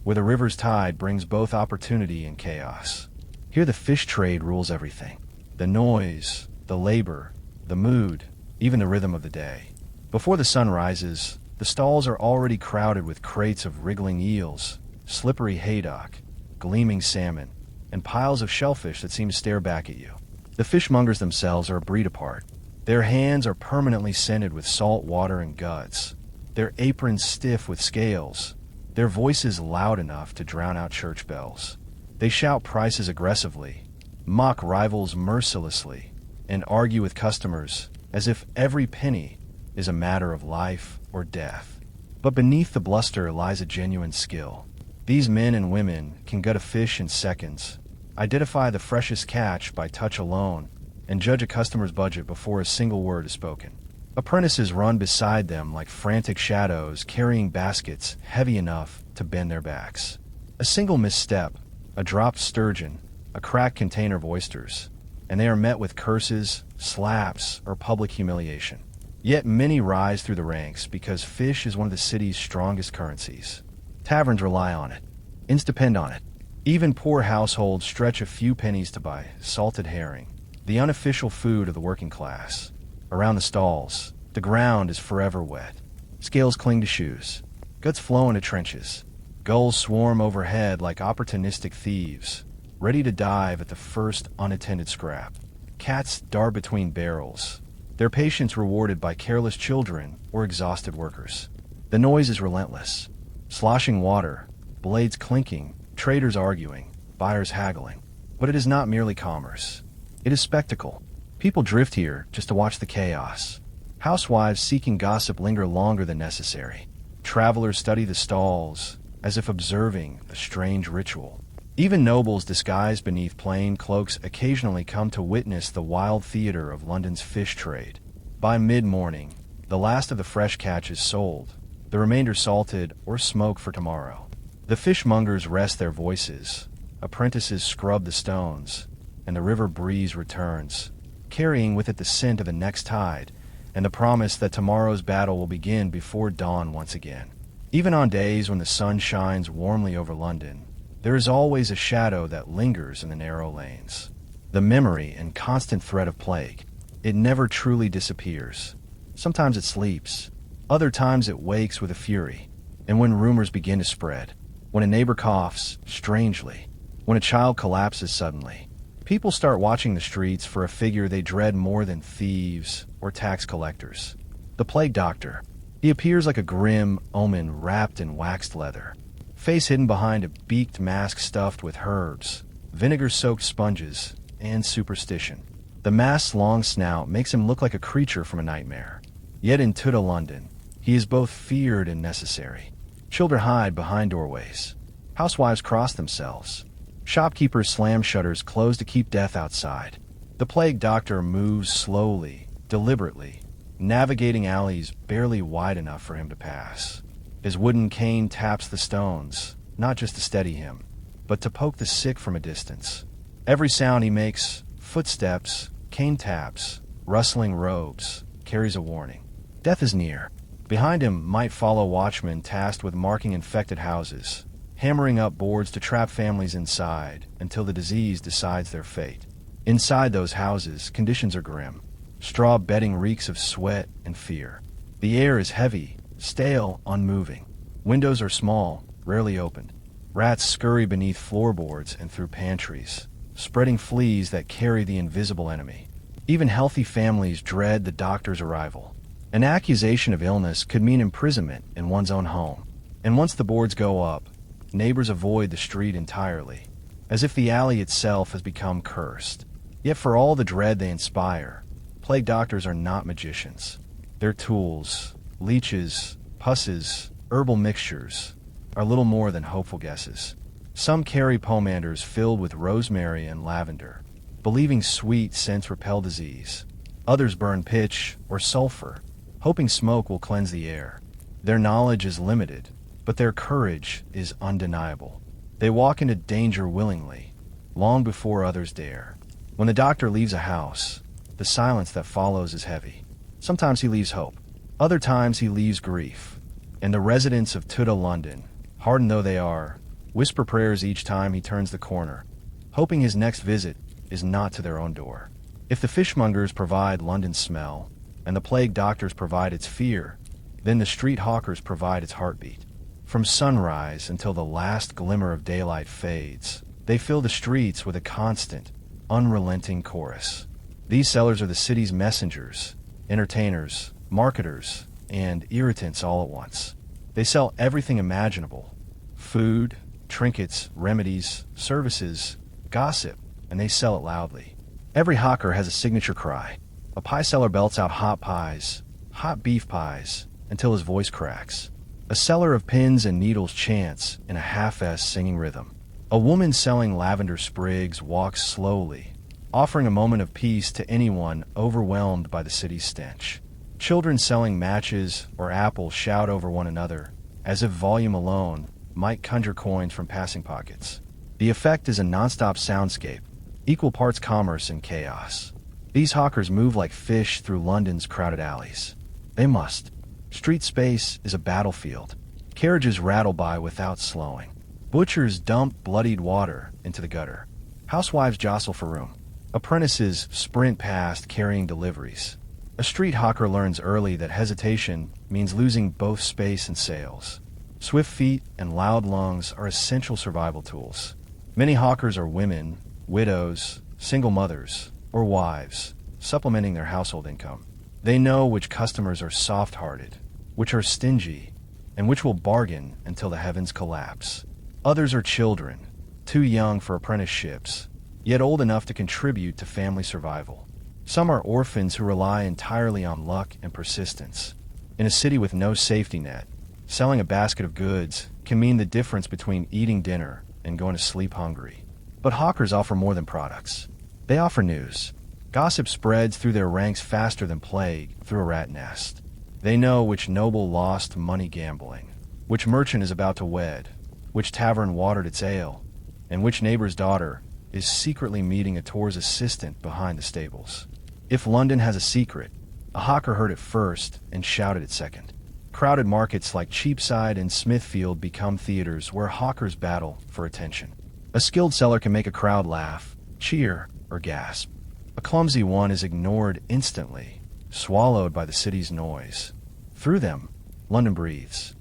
where the river's tide brings both opportunity and chaos. Here the fish trade rules everything. The noise, the labor, the mood, even the rhythm of the day. Before the sun rises, the stalls are already crowded with crates of wriggling eels, slippery haddock, gleaming salmon, and piles of shellfish that seem to stare back at you. The fishmongers themselves are a breed apart. Their hands are permanently scented with salt water and guts, their aprons stiff with scales, their voices loud enough to drown out church bells. They shout prices aggressively, mock rivals mercilessly, and argue with customers as if every penny is a matter of life or death. But beneath the bluster lies a genuine skill. These men and women can gut a fish in seconds, identify the freshest catch by touch alone, and judge a customer's budget before a single word is spoken. Apprentices run beside them like frantic shadows carrying baskets heavy enough to bend their backs. A single misstep, a dropped sturgeon, a cracked container of oysters, and they are met with curses, slaps, or public humiliation. Yet many rise through the ranks because fish is one of the city's strongest currencies. Taverns rely on it. Inns depend on it. Even poor households stretch a few pennies to buy salted herring, the unofficial food of the working class. Around the stalls, the ground is forever wet. Scales cling to shoes. Guts flow into trenches. Gulls swarm overhead like opportunistic thieves, ready to dive at the first unattended scrap. Cats dart between barrels, their patience rewarded by careless children or exhausted workers. The noise is relentless. Sloshing water, blades clinking, traders arguing, buyers haggling. But it is not merely commerce. It is spectacle. People drift here just to watch the chaos. Housewives seeking gossip linger longer than necessary. Travelers study the stalls, as if observing a strange ritual. Even nobles disguised beneath plain cloaks occasionally come to witness the wild theater of London's fish trade. By mid-morning, the last of the fresh catch is sold, the remainder salted or smoked for tomorrow. The fishmongers rest their voices, apprentices scrub the stones, and the river breeze returns, carrying with it the scent of the next tide and the promise that tomorrow's battle will begin before dawn once again. Even on days when the sun shines warmly over London, there is always a shadow that lingers in the narrow lanes. The memory and constant threat of plague. It never truly disappears. Sometimes it sleeps. Other times it wakes with a fury. And when rumors begin to spread, when a neighbor coughs strangely, when a child collapses suddenly, people start watching the streets for a figure they dread more than thieves or tax collectors. The plague doctor. He appears like a grim omen wrapped in waxed leather, face hidden behind a beaked mask stuffed with herbs, vinegar-soaked sponges, and superstition. The mask's long snout makes him look like a creature from a nightmare. Yet in Tudor London, he is both feared and necessary. Children hide behind doorways. Housewives cross themselves. Shopkeepers slam shutters closed to keep death outside. The plague doctor moves slowly, deliberately, navigating alleys barely wide enough for him to pass. His wooden cane taps the stones, not just to steady him, but to poke the sick from a distance. Every sound he makes, footsteps, cane taps, rustling robes, carries a warning. Death is near. Behind him might follow watchmen tasked with marking infected houses, hammering up boards to trap families inside until the disease decides their fate. Inside those houses, conditions are grim. Straw bedding reeks of sweat and fear. The air is heavy, stale, unmoving. Windows are small, rarely opened. Rats scurry beneath floorboards and through pantries, spreading fleas that carry the invisible enemy. Even healthy families dread the doctor's arrival. An accusation of illness could mean imprisonment in one's own home. And once the boards go up, neighbors avoid the street entirely, as if the alley itself has become cursed. Yet for all the dread they inspire, plague doctors are not magicians. Their tools, leeches, pusses, herbal mixtures, are little more than hopeful guesses. Some carry pomanders filled with rosemary and lavender, believing sweet scents repel disease. Others burn pitch or sulfur, hoping smoke will cleanse the air. Their knowledge is limited, but their courage is undeniable. They walk into danger willingly, long before others dare. When the doctor leaves a house, the silence that follows is heavy. Sometimes he leaves hope. Other times he leaves grief. And the residents of Tudor London, hardened though they are, whisper prayers each time he turns the corner, hoping his next visit is not to their own door. If the fishmongers provide London's smell, and the plague doctors provide its fear, then the street hawkers provide its heartbeat. From sunrise until the last glimmer of daylight fades, they fill the streets with a constant, unrelenting chorus. These sellers are the city's messengers, entertainers, marketers, and irritants all at once. They sell everything imaginable: food, trinkets, remedies, services, gossip, and they sell it loudly. Every hawker has a signature cry. A pie seller belts out hot pies, hot beef pies, until his voice cracks. A seller of pins and needles chants in a half-assed singing rhythm. A woman selling lavender sprigs walks slowly, offering a moment of peace to anyone overwhelmed by the city's stench. Children selling matches or apples shout over one another, as if volume alone might conjure coins from passing pockets. The effect is a non-stop soundscape, equal parts commerce and chaos. These hawkers move like fish through London's crowded alleys. They must. Street space is a battlefield. Carriages rattle by without slowing. Butchers dump bloodied water into the gutter. Housewives jostle for room. Apprentices sprint past carrying deliveries. A street hawker learns early that hesitation means losing both space and sales. Swift feet and loud lungs are essential survival tools. Many hawkers are women, widows, single mothers, or wives, supplementing their household income. They know which customers are soft-hearted, which are stingy, and which will bargain until the heavens collapse. Others are children, too young for apprenticeships, yet old enough to contribute to family survival. Some are orphans who rely entirely on luck and persistence. In a city with no safety net, selling a basket of goods can mean the difference between eating dinner and going to sleep hungry. But hawkers offer more than products. They offer news. Gossip spreads through their ranks faster than plague through a rat nest. They know which noble lost money gambling, which merchant is about to wed, which tavern watered its ale, and which neighbor's daughter is secretly meeting a tour's assistant behind the stables. If London has a secret, a hawker heard it first and shouted it second. Crowded markets like Cheapside and Smithfield become theaters where hawkers battle for attention. A skilled seller can make a crowd laugh, cheer, or gasp. A clumsy one is ignored instantly, swallowed by the city's noise. Through them, London breathes.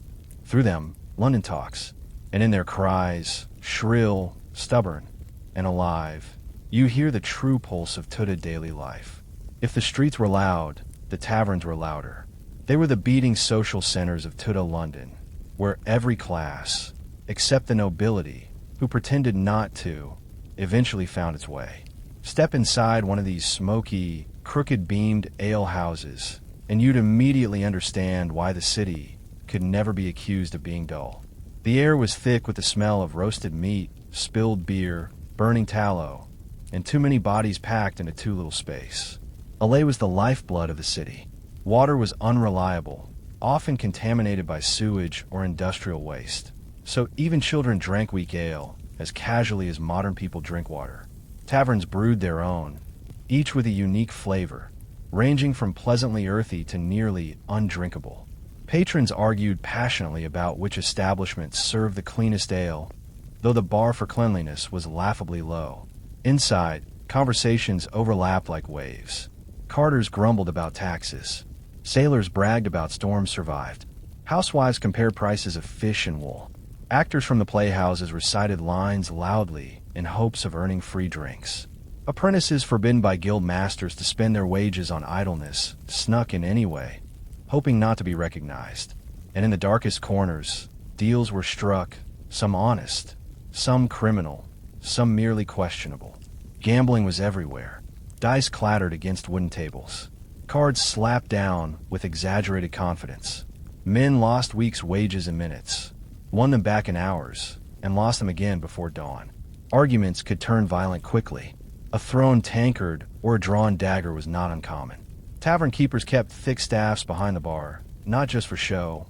Through them, London talks. And in their cries, shrill, stubborn, and alive, you hear the true pulse of Tudor daily life. If the streets were loud, the taverns were louder. They were the beating social centers of Tudor London, where every class, except the nobility, who pretended not to, eventually found its way. Step inside one of these smoky, crooked-beamed ale-houses, and you'd immediately understand why the city could never be accused of being dull. The air was thick with the smell of roasted meat, spilled beer, burning tallow, and too many bodies packed into too little space. Ale was the lifeblood of the city. Water was unreliable, often contaminated by sewage or industrial waste. So even children drank weak ale as casually as modern people drink water. Taverns brewed their own, each with a unique flavor, ranging from pleasantly earthy to nearly undrinkable. Patrons argued passionately about which establishment served the cleanest ale, though the bar for cleanliness was laughably low. Inside, conversations overlapped like waves. Carters grumbled about taxes. Sailors bragged about storms survived. Housewives compared prices of fish and wool. Actors from the playhouses recited lines loudly in hopes of earning free drinks. Apprentices forbidden by guild masters to spend their wages on idleness snuck in anyway, hoping not to be recognized. And in the darkest corners, deals were struck, some honest, some criminal, some merely questionable. Gambling was everywhere. Dice clattered against wooden tables. Cards slapped down with exaggerated confidence. Men lost weeks' wages in minutes, won them back in hours, and lost them again before dawn. Arguments could turn violent quickly. A thrown tankard or a drawn dagger was not uncommon. Tavern keepers kept thick staffs behind the bar, not just for show,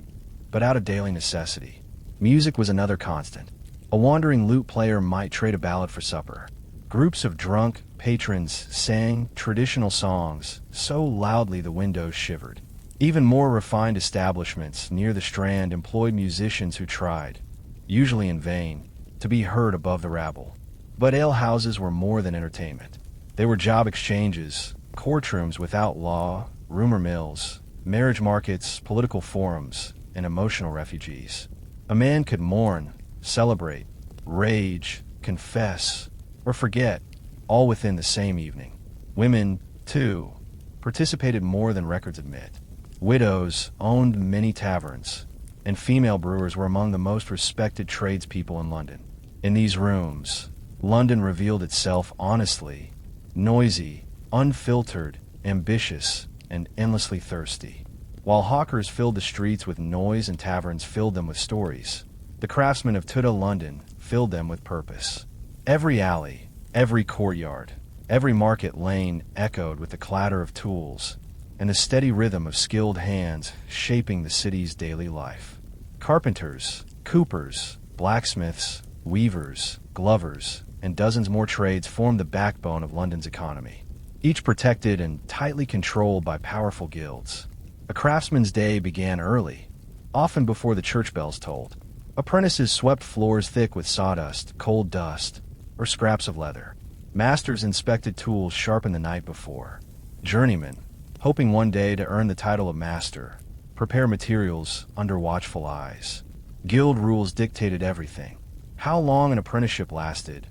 but out of daily necessity. Music was another constant. A wandering lute player might trade a ballad for supper. Groups of drunk patrons sang traditional songs so loudly the windows shivered. Even more refined establishments near the Strand employed musicians who tried, usually in vain, to be heard above the rabble. But alehouses were more than entertainment. They were job exchanges, courtrooms without law, rumor mills, marriage markets, political forums, and emotional refugees. A man could mourn, celebrate, rage, confess, or forget, all within the same evening. Women, too, participated more than records admit. Widows owned many taverns, and female brewers were among the most respected tradespeople in London. In these rooms, London revealed itself honestly, noisy, unfiltered, ambitious, and endlessly thirsty. While hawkers filled the streets with noise and taverns filled them with stories, the craftsmen of Tudor London filled them with purpose. Every alley, every courtyard, every market lane echoed with the clatter of tools and the steady rhythm of skilled hands shaping the city's daily life. Carpenters, coopers, blacksmiths, weavers, glovers, and dozens more trades formed the backbone of London's economy, each protected and tightly controlled by powerful guilds. A craftsman's day began early, often before the church bells tolled. Apprentices swept floors thick with sawdust, coal dust, or scraps of leather. Masters inspected tools sharpened the night before. Journeymen, hoping one day to earn the title of master, prepare materials under watchful eyes. Guild rules dictated everything. How long an apprenticeship lasted,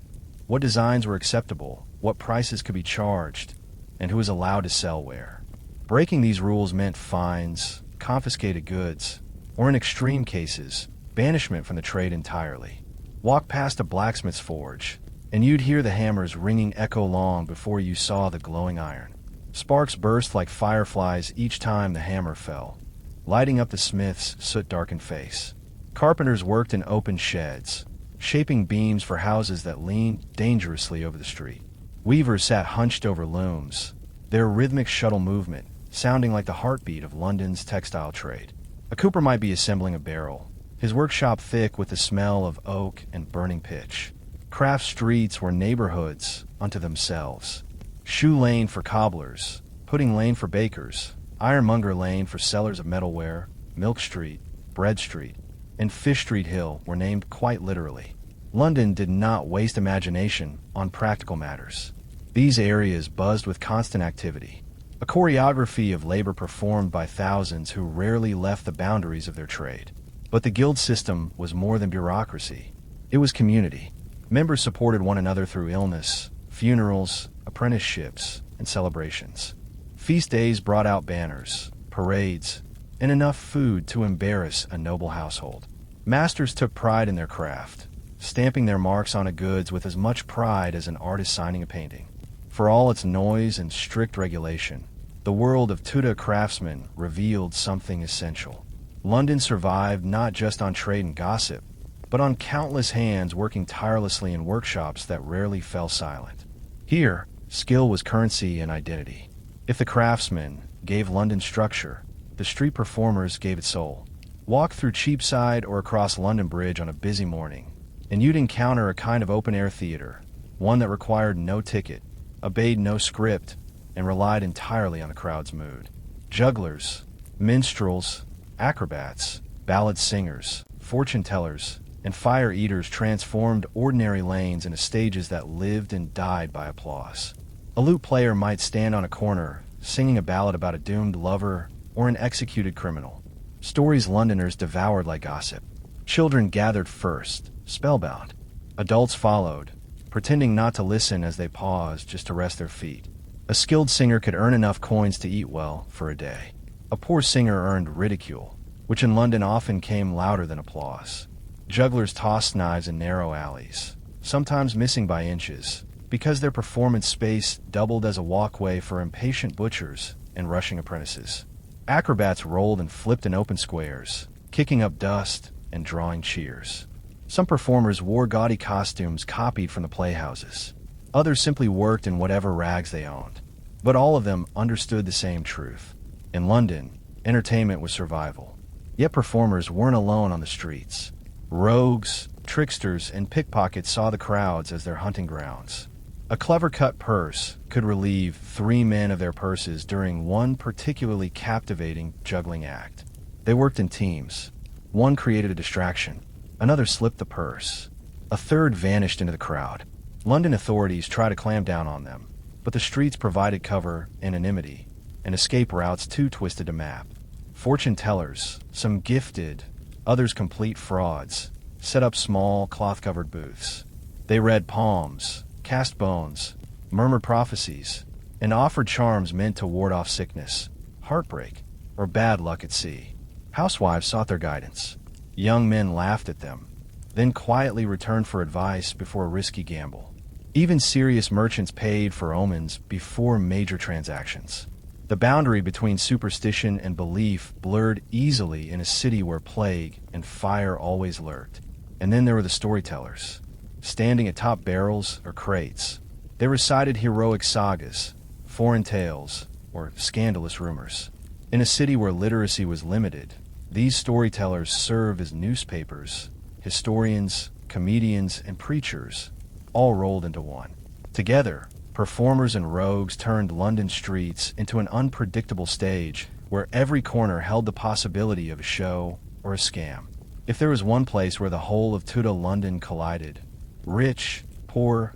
what designs were acceptable, what prices could be charged, and who was allowed to sell where. Breaking these rules meant fines, confiscated goods, or in extreme cases, banishment from the trade entirely. Walk past a blacksmith's forge, and you'd hear the hammers ringing echo long before you saw the glowing iron. Sparks burst like fireflies each time the hammer fell, lighting up the smith's soot-darkened face. Carpenters worked in open sheds, shaping beams for houses that leaned dangerously over the street. Weavers sat hunched over looms, their rhythmic shuttle movement sounding like the heartbeat of London's textile trade. A cooper might be assembling a barrel, his workshop thick with the smell of oak and burning pitch. Craft streets were neighborhoods unto themselves. Shoe Lane for cobblers, Pudding Lane for bakers, Ironmonger Lane for sellers of metalware, Milk Street, Bread Street, and Fish Street Hill were named quite literally. London did not waste imagination on practical matters. These areas buzzed with constant activity, a choreography of labor performed by thousands who rarely left the boundaries of their trade. But the guild system was more than bureaucracy. It was community. Members supported one another through illness, funerals, apprenticeships, and celebrations. Feast days brought out banners, parades, and enough food to embarrass a noble household. Masters took pride in their craft, stamping their marks on a goods with as much pride as an artist signing a painting. For all its noise and strict regulation, the world of Tudor craftsmen revealed something essential. London survived not just on trade and gossip, but on countless hands working tirelessly in workshops that rarely fell silent. Here, skill was currency and identity. If the craftsmen gave London structure, the street performers gave it soul. Walk through Cheapside or across London Bridge on a busy morning, and you'd encounter a kind of open-air theater, one that required no ticket, obeyed no script, and relied entirely on the crowd's mood. Jugglers, minstrels, acrobats, ballad singers, fortune-tellers, and fire-eaters transformed ordinary lanes into stages that lived and died by applause. A lute player might stand on a corner, singing a ballad about a doomed lover or an executed criminal. Stories Londoners devoured like gossip. Children gathered first, spellbound. Adults followed, pretending not to listen as they paused just to rest their feet. A skilled singer could earn enough coins to eat well for a day. A poor singer earned ridicule, which in London often came louder than applause. Jugglers tossed knives in narrow alleys, sometimes missing by inches, because their performance space doubled as a walkway for impatient butchers and rushing apprentices. Acrobats rolled and flipped in open squares, kicking up dust and drawing cheers. Some performers wore gaudy costumes copied from the playhouses. Others simply worked in whatever rags they owned. But all of them understood the same truth. In London, entertainment was survival. Yet performers weren't alone on the streets. Rogues, tricksters, and pickpockets saw the crowds as their hunting grounds. A clever-cut purse could relieve 3 men of their purses during one particularly captivating juggling act. They worked in teams. One created a distraction. Another slipped the purse. A third vanished into the crowd. London authorities tried to clamp down on them, but the streets provided cover, anonymity, and escape routes too twisted to map. Fortune tellers, some gifted, others complete frauds, set up small, cloth-covered booths. They read palms, cast bones, murmured prophecies, and offered charms meant to ward off sickness, heartbreak, or bad luck at sea. Housewives sought their guidance. Young men laughed at them, then quietly returned for advice before a risky gamble. Even serious merchants paid for omens before major transactions. The boundary between superstition and belief blurred easily in a city where plague and fire always lurked. And then there were the storytellers, standing atop barrels or crates. They recited heroic sagas, foreign tales, or scandalous rumors. In a city where literacy was limited, these storytellers served as newspapers, historians, comedians, and preachers, all rolled into one. Together, performers and rogues turned London streets into an unpredictable stage where every corner held the possibility of a show or a scam. If there was one place where the whole of Tudor London collided, rich, poor,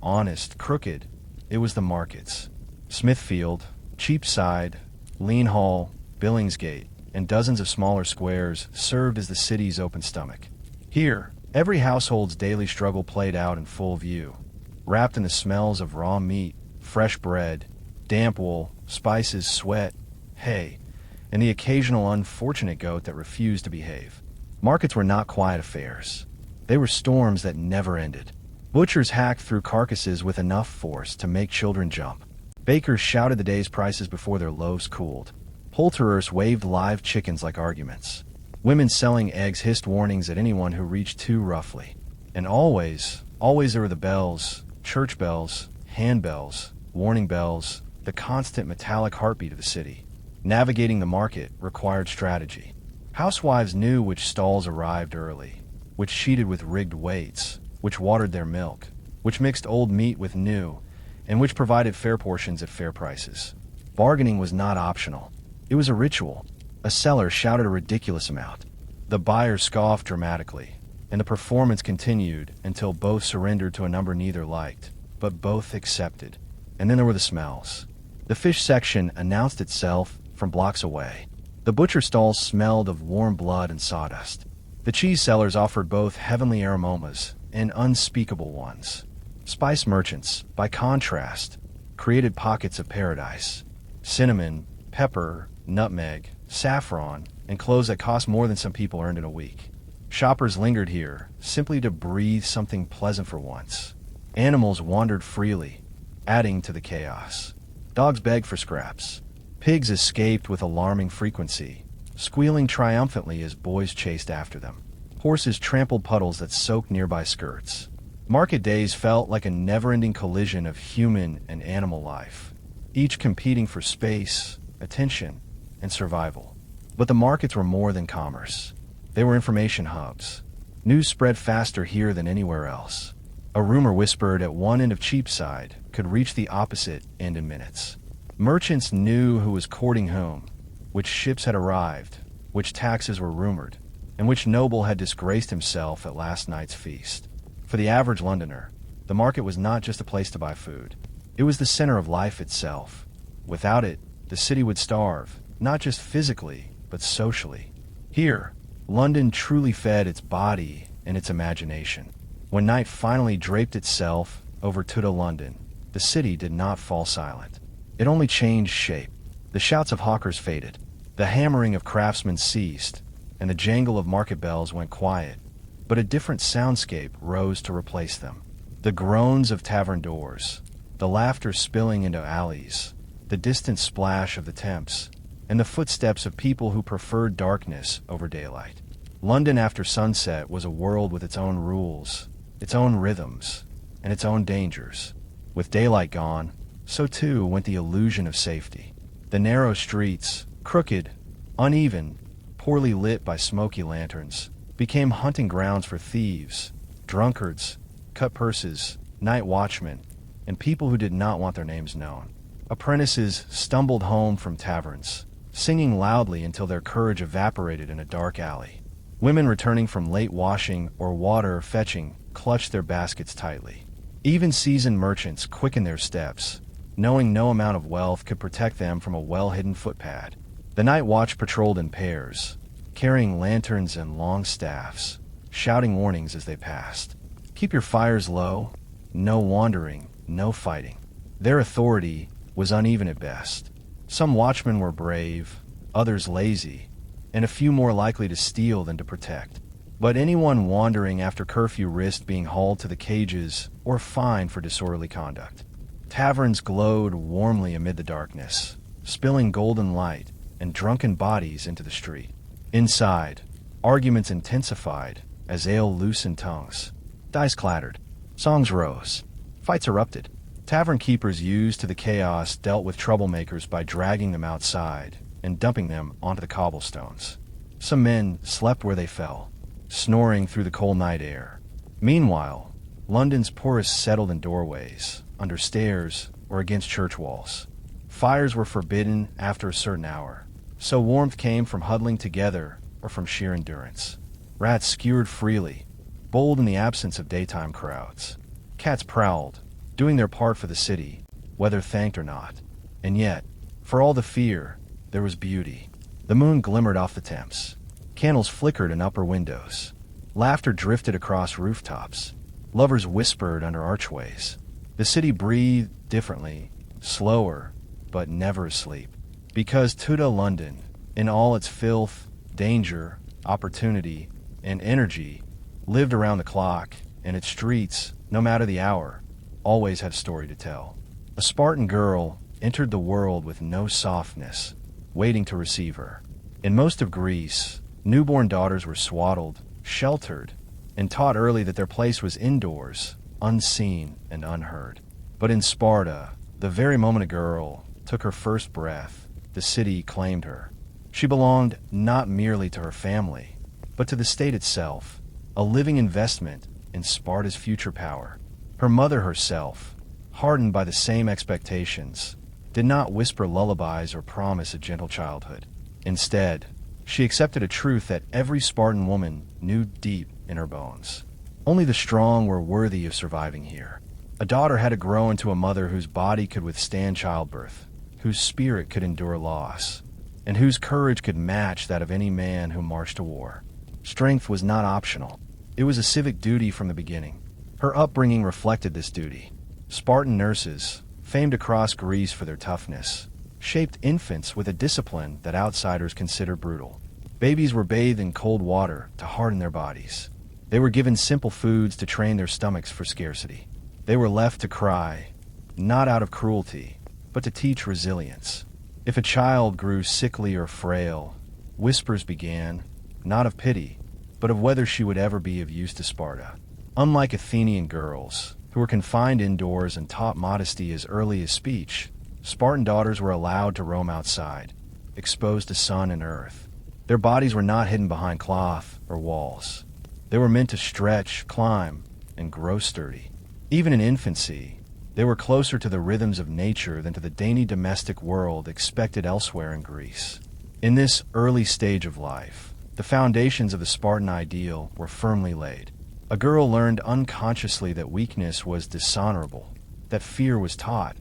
honest, crooked, it was the markets. Smithfield, Cheapside, Leanhall, Billingsgate, and dozens of smaller squares served as the city's open stomach. Here, every household's daily struggle played out in full view, wrapped in the smells of raw meat, fresh bread, damp wool, spices, sweat, hay, and the occasional unfortunate goat that refused to behave. Markets were not quiet affairs. They were storms that never ended. Butchers hacked through carcasses with enough force to make children jump. Bakers shouted the day's prices before their loaves cooled. Poulterers waved live chickens like arguments. Women selling eggs hissed warnings at anyone who reached too roughly. And always there were the bells, church bells, handbells, warning bells, the constant metallic heartbeat of the city. Navigating the market required strategy. Housewives knew which stalls arrived early, which cheated with rigged weights, which watered their milk, which mixed old meat with new, and which provided fair portions at fair prices. Bargaining was not optional. It was a ritual. A seller shouted a ridiculous amount. The buyer scoffed dramatically, and the performance continued until both surrendered to a number neither liked, but both accepted. And then there were the smells. The fish section announced itself from blocks away. The butcher stalls smelled of warm blood and sawdust. The cheese sellers offered both heavenly aromas and unspeakable ones. Spice merchants, by contrast, created pockets of paradise. Cinnamon, pepper, nutmeg, saffron, and cloves that cost more than some people earned in a week. Shoppers lingered here, simply to breathe something pleasant for once. Animals wandered freely, adding to the chaos. Dogs begged for scraps. Pigs escaped with alarming frequency, squealing triumphantly as boys chased after them. Horses trampled puddles that soaked nearby skirts. Market days felt like a never-ending collision of human and animal life, each competing for space, attention, and survival. But the markets were more than commerce. They were information hubs. News spread faster here than anywhere else. A rumor whispered at one end of Cheapside could reach the opposite end in minutes. Merchants knew who was courting whom, which ships had arrived, which taxes were rumored, and which noble had disgraced himself at last night's feast. For the average Londoner, the market was not just a place to buy food. It was the center of life itself. Without it, the city would starve, not just physically, but socially. Here, London truly fed its body and its imagination. When night finally draped itself over Tudor London, the city did not fall silent. It only changed shape. The shouts of hawkers faded. The hammering of craftsmen ceased, and the jangle of market bells went quiet. But a different soundscape rose to replace them. The groans of tavern doors, the laughter spilling into alleys, the distant splash of the Thames, and the footsteps of people who preferred darkness over daylight. London after sunset was a world with its own rules, its own rhythms, and its own dangers. With daylight gone, so too went the illusion of safety. The narrow streets, crooked, uneven, poorly lit by smoky lanterns, became hunting grounds for thieves, drunkards, cut purses, night watchmen, and people who did not want their names known. Apprentices stumbled home from taverns, singing loudly until their courage evaporated in a dark alley. Women returning from late washing or water fetching clutched their baskets tightly. Even seasoned merchants quickened their steps, knowing no amount of wealth could protect them from a well-hidden footpad. The night watch patrolled in pairs, carrying lanterns and long staffs, shouting warnings as they passed. Keep your fires low, no wandering, no fighting. Their authority was uneven at best. Some watchmen were brave, others lazy, and a few more likely to steal than to protect. But anyone wandering after curfew risked being hauled to the cages or fined for disorderly conduct. Taverns glowed warmly amid the darkness, spilling golden light and drunken bodies into the street. Inside, arguments intensified as ale loosened tongues. Dice clattered. Songs rose. Fights erupted. Tavern keepers used to the chaos dealt with troublemakers by dragging them outside and dumping them onto the cobblestones. Some men slept where they fell, snoring through the cold night air. Meanwhile, London's poorest settled in doorways, under stairs, or against church walls. Fires were forbidden after a certain hour, so warmth came from huddling together or from sheer endurance. Rats skewered freely, bold in the absence of daytime crowds. Cats prowled, doing their part for the city, whether thanked or not. And yet, for all the fear, there was beauty. The moon glimmered off the Thames. Candles flickered in upper windows. Laughter drifted across rooftops. Lovers whispered under archways. The city breathed differently, slower, but never asleep. Because Tudor London in all its filth, danger, opportunity, and energy, lived around the clock, and its streets, no matter the hour, always had a story to tell. A Spartan girl entered the world with no softness, waiting to receive her. In most of Greece, newborn daughters were swaddled, sheltered, and taught early that their place was indoors, unseen and unheard. But in Sparta, the very moment a girl took her first breath, the city claimed her. She belonged not merely to her family, but to the state itself, a living investment in Sparta's future power. Her mother herself, hardened by the same expectations, did not whisper lullabies or promise a gentle childhood. Instead, she accepted a truth that every Spartan woman knew deep in her bones. Only the strong were worthy of surviving here. A daughter had to grow into a mother whose body could withstand childbirth, whose spirit could endure loss, and whose courage could match that of any man who marched to war. Strength was not optional. It was a civic duty from the beginning. Her upbringing reflected this duty. Spartan nurses, famed across Greece for their toughness, shaped infants with a discipline that outsiders considered brutal. Babies were bathed in cold water to harden their bodies. They were given simple foods to train their stomachs for scarcity. They were left to cry, not out of cruelty, but to teach resilience. If a child grew sickly or frail, whispers began, not of pity, but of whether she would ever be of use to Sparta. Unlike Athenian girls, who were confined indoors and taught modesty as early as speech, Spartan daughters were allowed to roam outside, exposed to sun and earth. Their bodies were not hidden behind cloth or walls. They were meant to stretch, climb, and grow sturdy. Even in infancy, they were closer to the rhythms of nature than to the dainty domestic world expected elsewhere in Greece. In this early stage of life, the foundations of the Spartan ideal were firmly laid. A girl learned unconsciously that weakness was dishonorable, that fear was taught,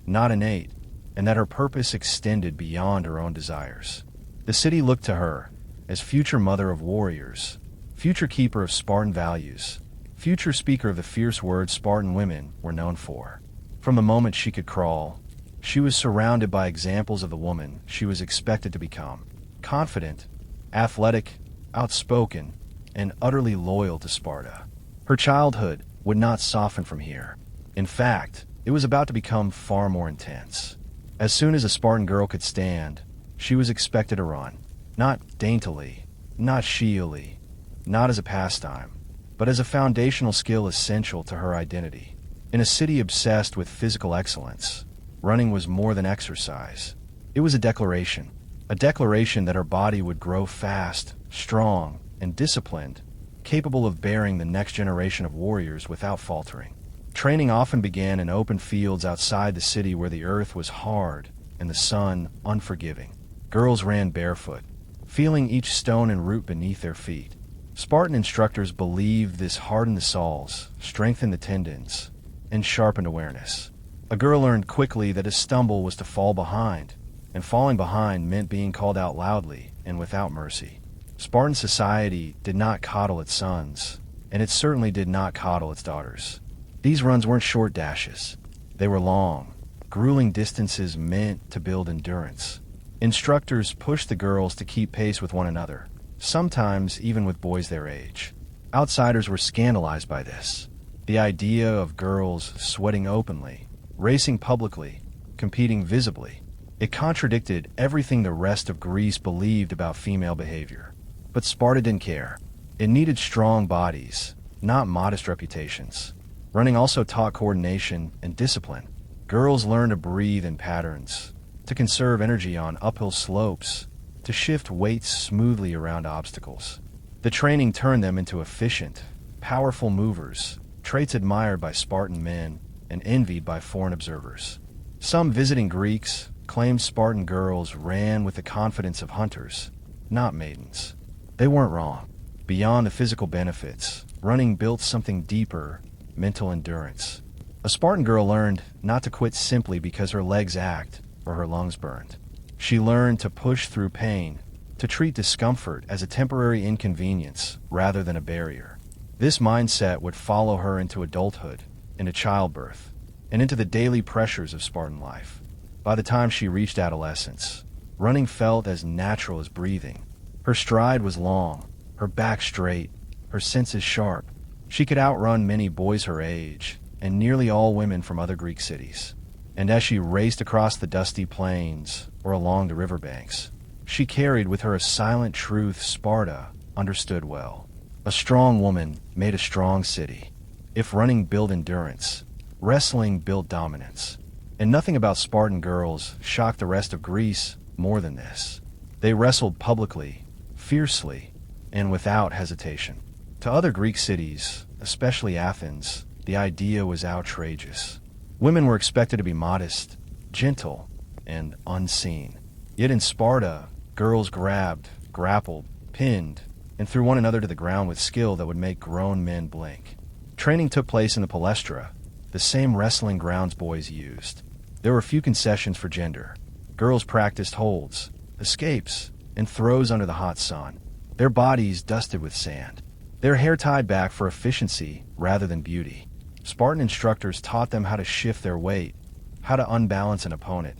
not innate, and that her purpose extended beyond her own desires. The city looked to her as future mother of warriors, future keeper of Spartan values, future speaker of the fierce words Spartan women were known for. From the moment she could crawl, she was surrounded by examples of the woman she was expected to become. Confident, athletic, outspoken, and utterly loyal to Sparta. Her childhood would not soften from here. In fact, it was about to become far more intense. As soon as a Spartan girl could stand, she was expected to run. Not daintily, not shiely, not as a pastime, but as a foundational skill essential to her identity. In a city obsessed with physical excellence, running was more than exercise. It was a declaration that her body would grow fast, strong, and disciplined, capable of bearing the next generation of warriors without faltering. Training often began in open fields outside the city where the earth was hard and the sun unforgiving. Girls ran barefoot, feeling each stone and root beneath their feet. Spartan instructors believed this hardened the soles, strengthened the tendons, and sharpened awareness. A girl learned quickly that a stumble was to fall behind, and falling behind meant being called out loudly and without mercy. Spartan society did not coddle its sons, and it certainly did not coddle its daughters. These runs weren't short dashes. They were long, grueling distances meant to build endurance. Instructors pushed the girls to keep pace with one another, sometimes even with boys their age. Outsiders were scandalized by this. The idea of girls sweating openly, racing publicly, competing visibly. It contradicted everything the rest of Greece believed about female behavior. But Sparta didn't care. It needed strong bodies, not modest reputations. Running also taught coordination and discipline. Girls learned to breathe in patterns, to conserve energy on uphill slopes, to shift weights smoothly around obstacles. The training turned them into efficient, powerful movers, traits admired by Spartan men and envied by foreign observers. Some visiting Greeks claimed Spartan girls ran with the confidence of hunters, not maidens. They weren't wrong. Beyond the physical benefits, running built something deeper, mental endurance. A Spartan girl learned not to quit simply because her legs ached or her lungs burned. She learned to push through pain, to treat discomfort as a temporary inconvenience rather than a barrier. This mindset would follow her into adulthood, into childbirth, and into the daily pressures of Spartan life. By the time she reached adolescence, Running felt as natural as breathing. Her stride was long, her back straight, her senses sharp. She could outrun many boys her age, and nearly all women from other Greek cities. And as she raced across the dusty plains or along the riverbanks, she carried with her a silent truth Sparta understood well. A strong woman made a strong city. If running built endurance, wrestling built dominance. And nothing about Spartan girls shocked the rest of Greece more than this. They wrestled publicly, fiercely, and without hesitation. To other Greek cities, especially Athens, the idea was outrageous. Women were expected to be modest, gentle, and unseen. Yet in Sparta, girls grabbed, grappled, pinned, and threw one another to the ground with skill that would make grown men blink. Training took place in the Palestra, the same wrestling grounds boys used. There were few concessions for gender. Girls practiced holds, escapes, and throws under the hot sun, their bodies dusted with sand, their hair tied back for efficiency rather than beauty. Spartan instructors taught them how to shift their weight, how to unbalance an opponent,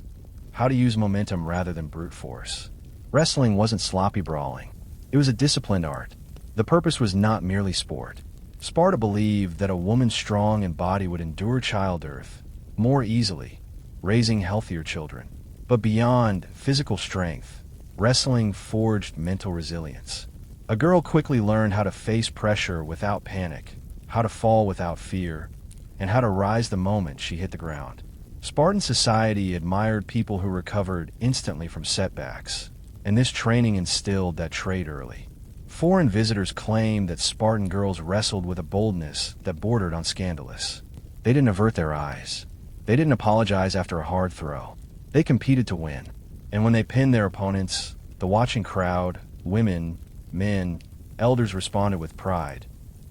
how to use momentum rather than brute force. Wrestling wasn't sloppy brawling. It was a disciplined art. The purpose was not merely sport. Sparta believed that a woman strong in body would endure childbirth more easily, raising healthier children. But beyond physical strength, wrestling forged mental resilience. A girl quickly learned how to face pressure without panic, how to fall without fear, and how to rise the moment she hit the ground. Spartan society admired people who recovered instantly from setbacks, and this training instilled that trait early. Foreign visitors claimed that Spartan girls wrestled with a boldness that bordered on scandalous. They didn't avert their eyes. They didn't apologize after a hard throw. They competed to win. And when they pinned their opponents, the watching crowd, women, men, elders responded with pride,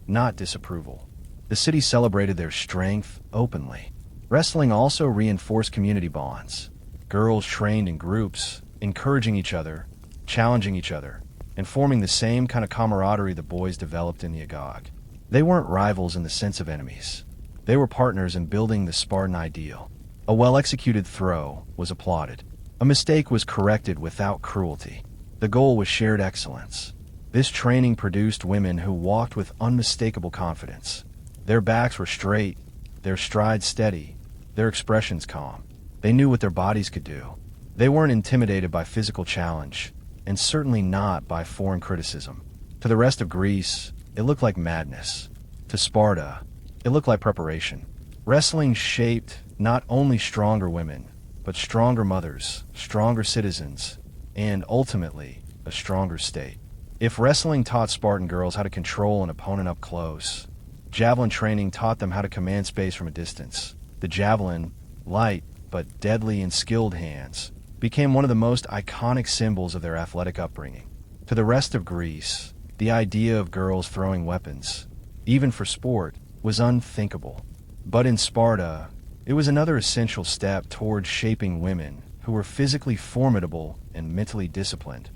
not disapproval. The city celebrated their strength openly. Wrestling also reinforced community bonds. Girls trained in groups, encouraging each other, challenging each other, and forming the same kind of camaraderie the boys developed in the Agog. They weren't rivals in the sense of enemies. They were partners in building the Spartan ideal. A well-executed throw was applauded. A mistake was corrected without cruelty. The goal was shared excellence. This training produced women who walked with unmistakable confidence. Their backs were straight, their strides steady, their expressions calm. They knew what their bodies could do. They weren't intimidated by physical challenge, and certainly not by foreign criticism. To the rest of Greece, it looked like madness. To Sparta, it looked like preparation. Wrestling shaped not only stronger women, but stronger mothers, stronger citizens, and ultimately, a stronger state. If wrestling taught Spartan girls how to control an opponent up close, javelin training taught them how to command space from a distance. The javelin, light but deadly in skilled hands, became one of the most iconic symbols of their athletic upbringing. To the rest of Greece, the idea of girls throwing weapons, even for sport, was unthinkable. But in Sparta, it was another essential step towards shaping women who were physically formidable and mentally disciplined.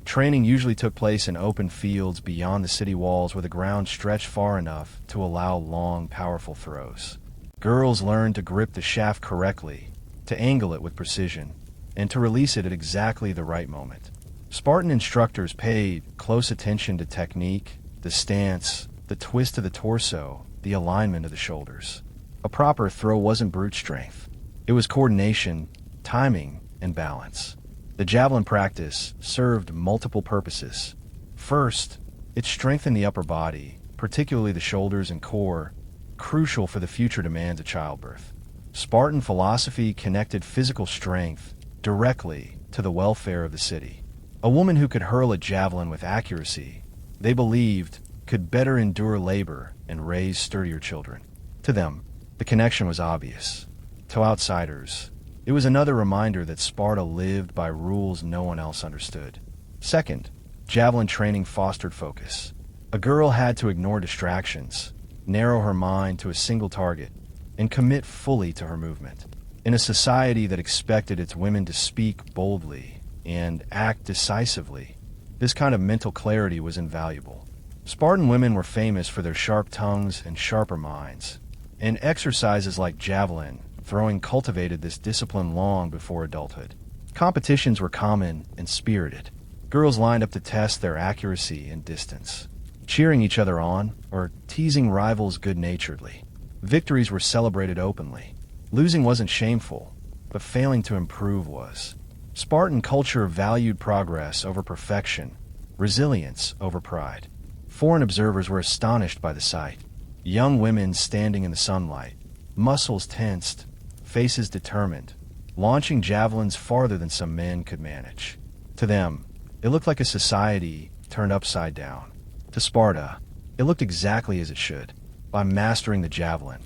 Training usually took place in open fields beyond the city walls where the ground stretched far enough to allow long, powerful throws. Girls learned to grip the shaft correctly, to angle it with precision, and to release it at exactly the right moment. Spartan instructors paid close attention to technique, the stance, the twist of the torso, the alignment of the shoulders. A proper throw wasn't brute strength. It was coordination, timing, and balance. The javelin practice served multiple purposes. First, it strengthened the upper body, particularly the shoulders and core, crucial for the future demands of childbirth. Spartan philosophy connected physical strength directly to the welfare of the city. A woman who could hurl a javelin with accuracy, they believed, could better endure labor and raise sturdier children. To them, the connection was obvious. To outsiders, it was another reminder that Sparta lived by rules no one else understood. Second, javelin training fostered focus. A girl had to ignore distractions, narrow her mind to a single target, and commit fully to her movement. In a society that expected its women to speak boldly and act decisively, this kind of mental clarity was invaluable. Spartan women were famous for their sharp tongues and sharper minds, and exercises like javelin throwing cultivated this discipline long before adulthood. Competitions were common and spirited. Girls lined up to test their accuracy and distance, cheering each other on or teasing rivals good-naturedly. Victories were celebrated openly. Losing wasn't shameful, but failing to improve was. Spartan culture valued progress over perfection, resilience over pride. Foreign observers were astonished by the sight. Young women standing in the sunlight, muscles tensed, faces determined, launching javelins farther than some men could manage. To them, it looked like a society turned upside down. To Sparta, it looked exactly as it should. By mastering the javelin,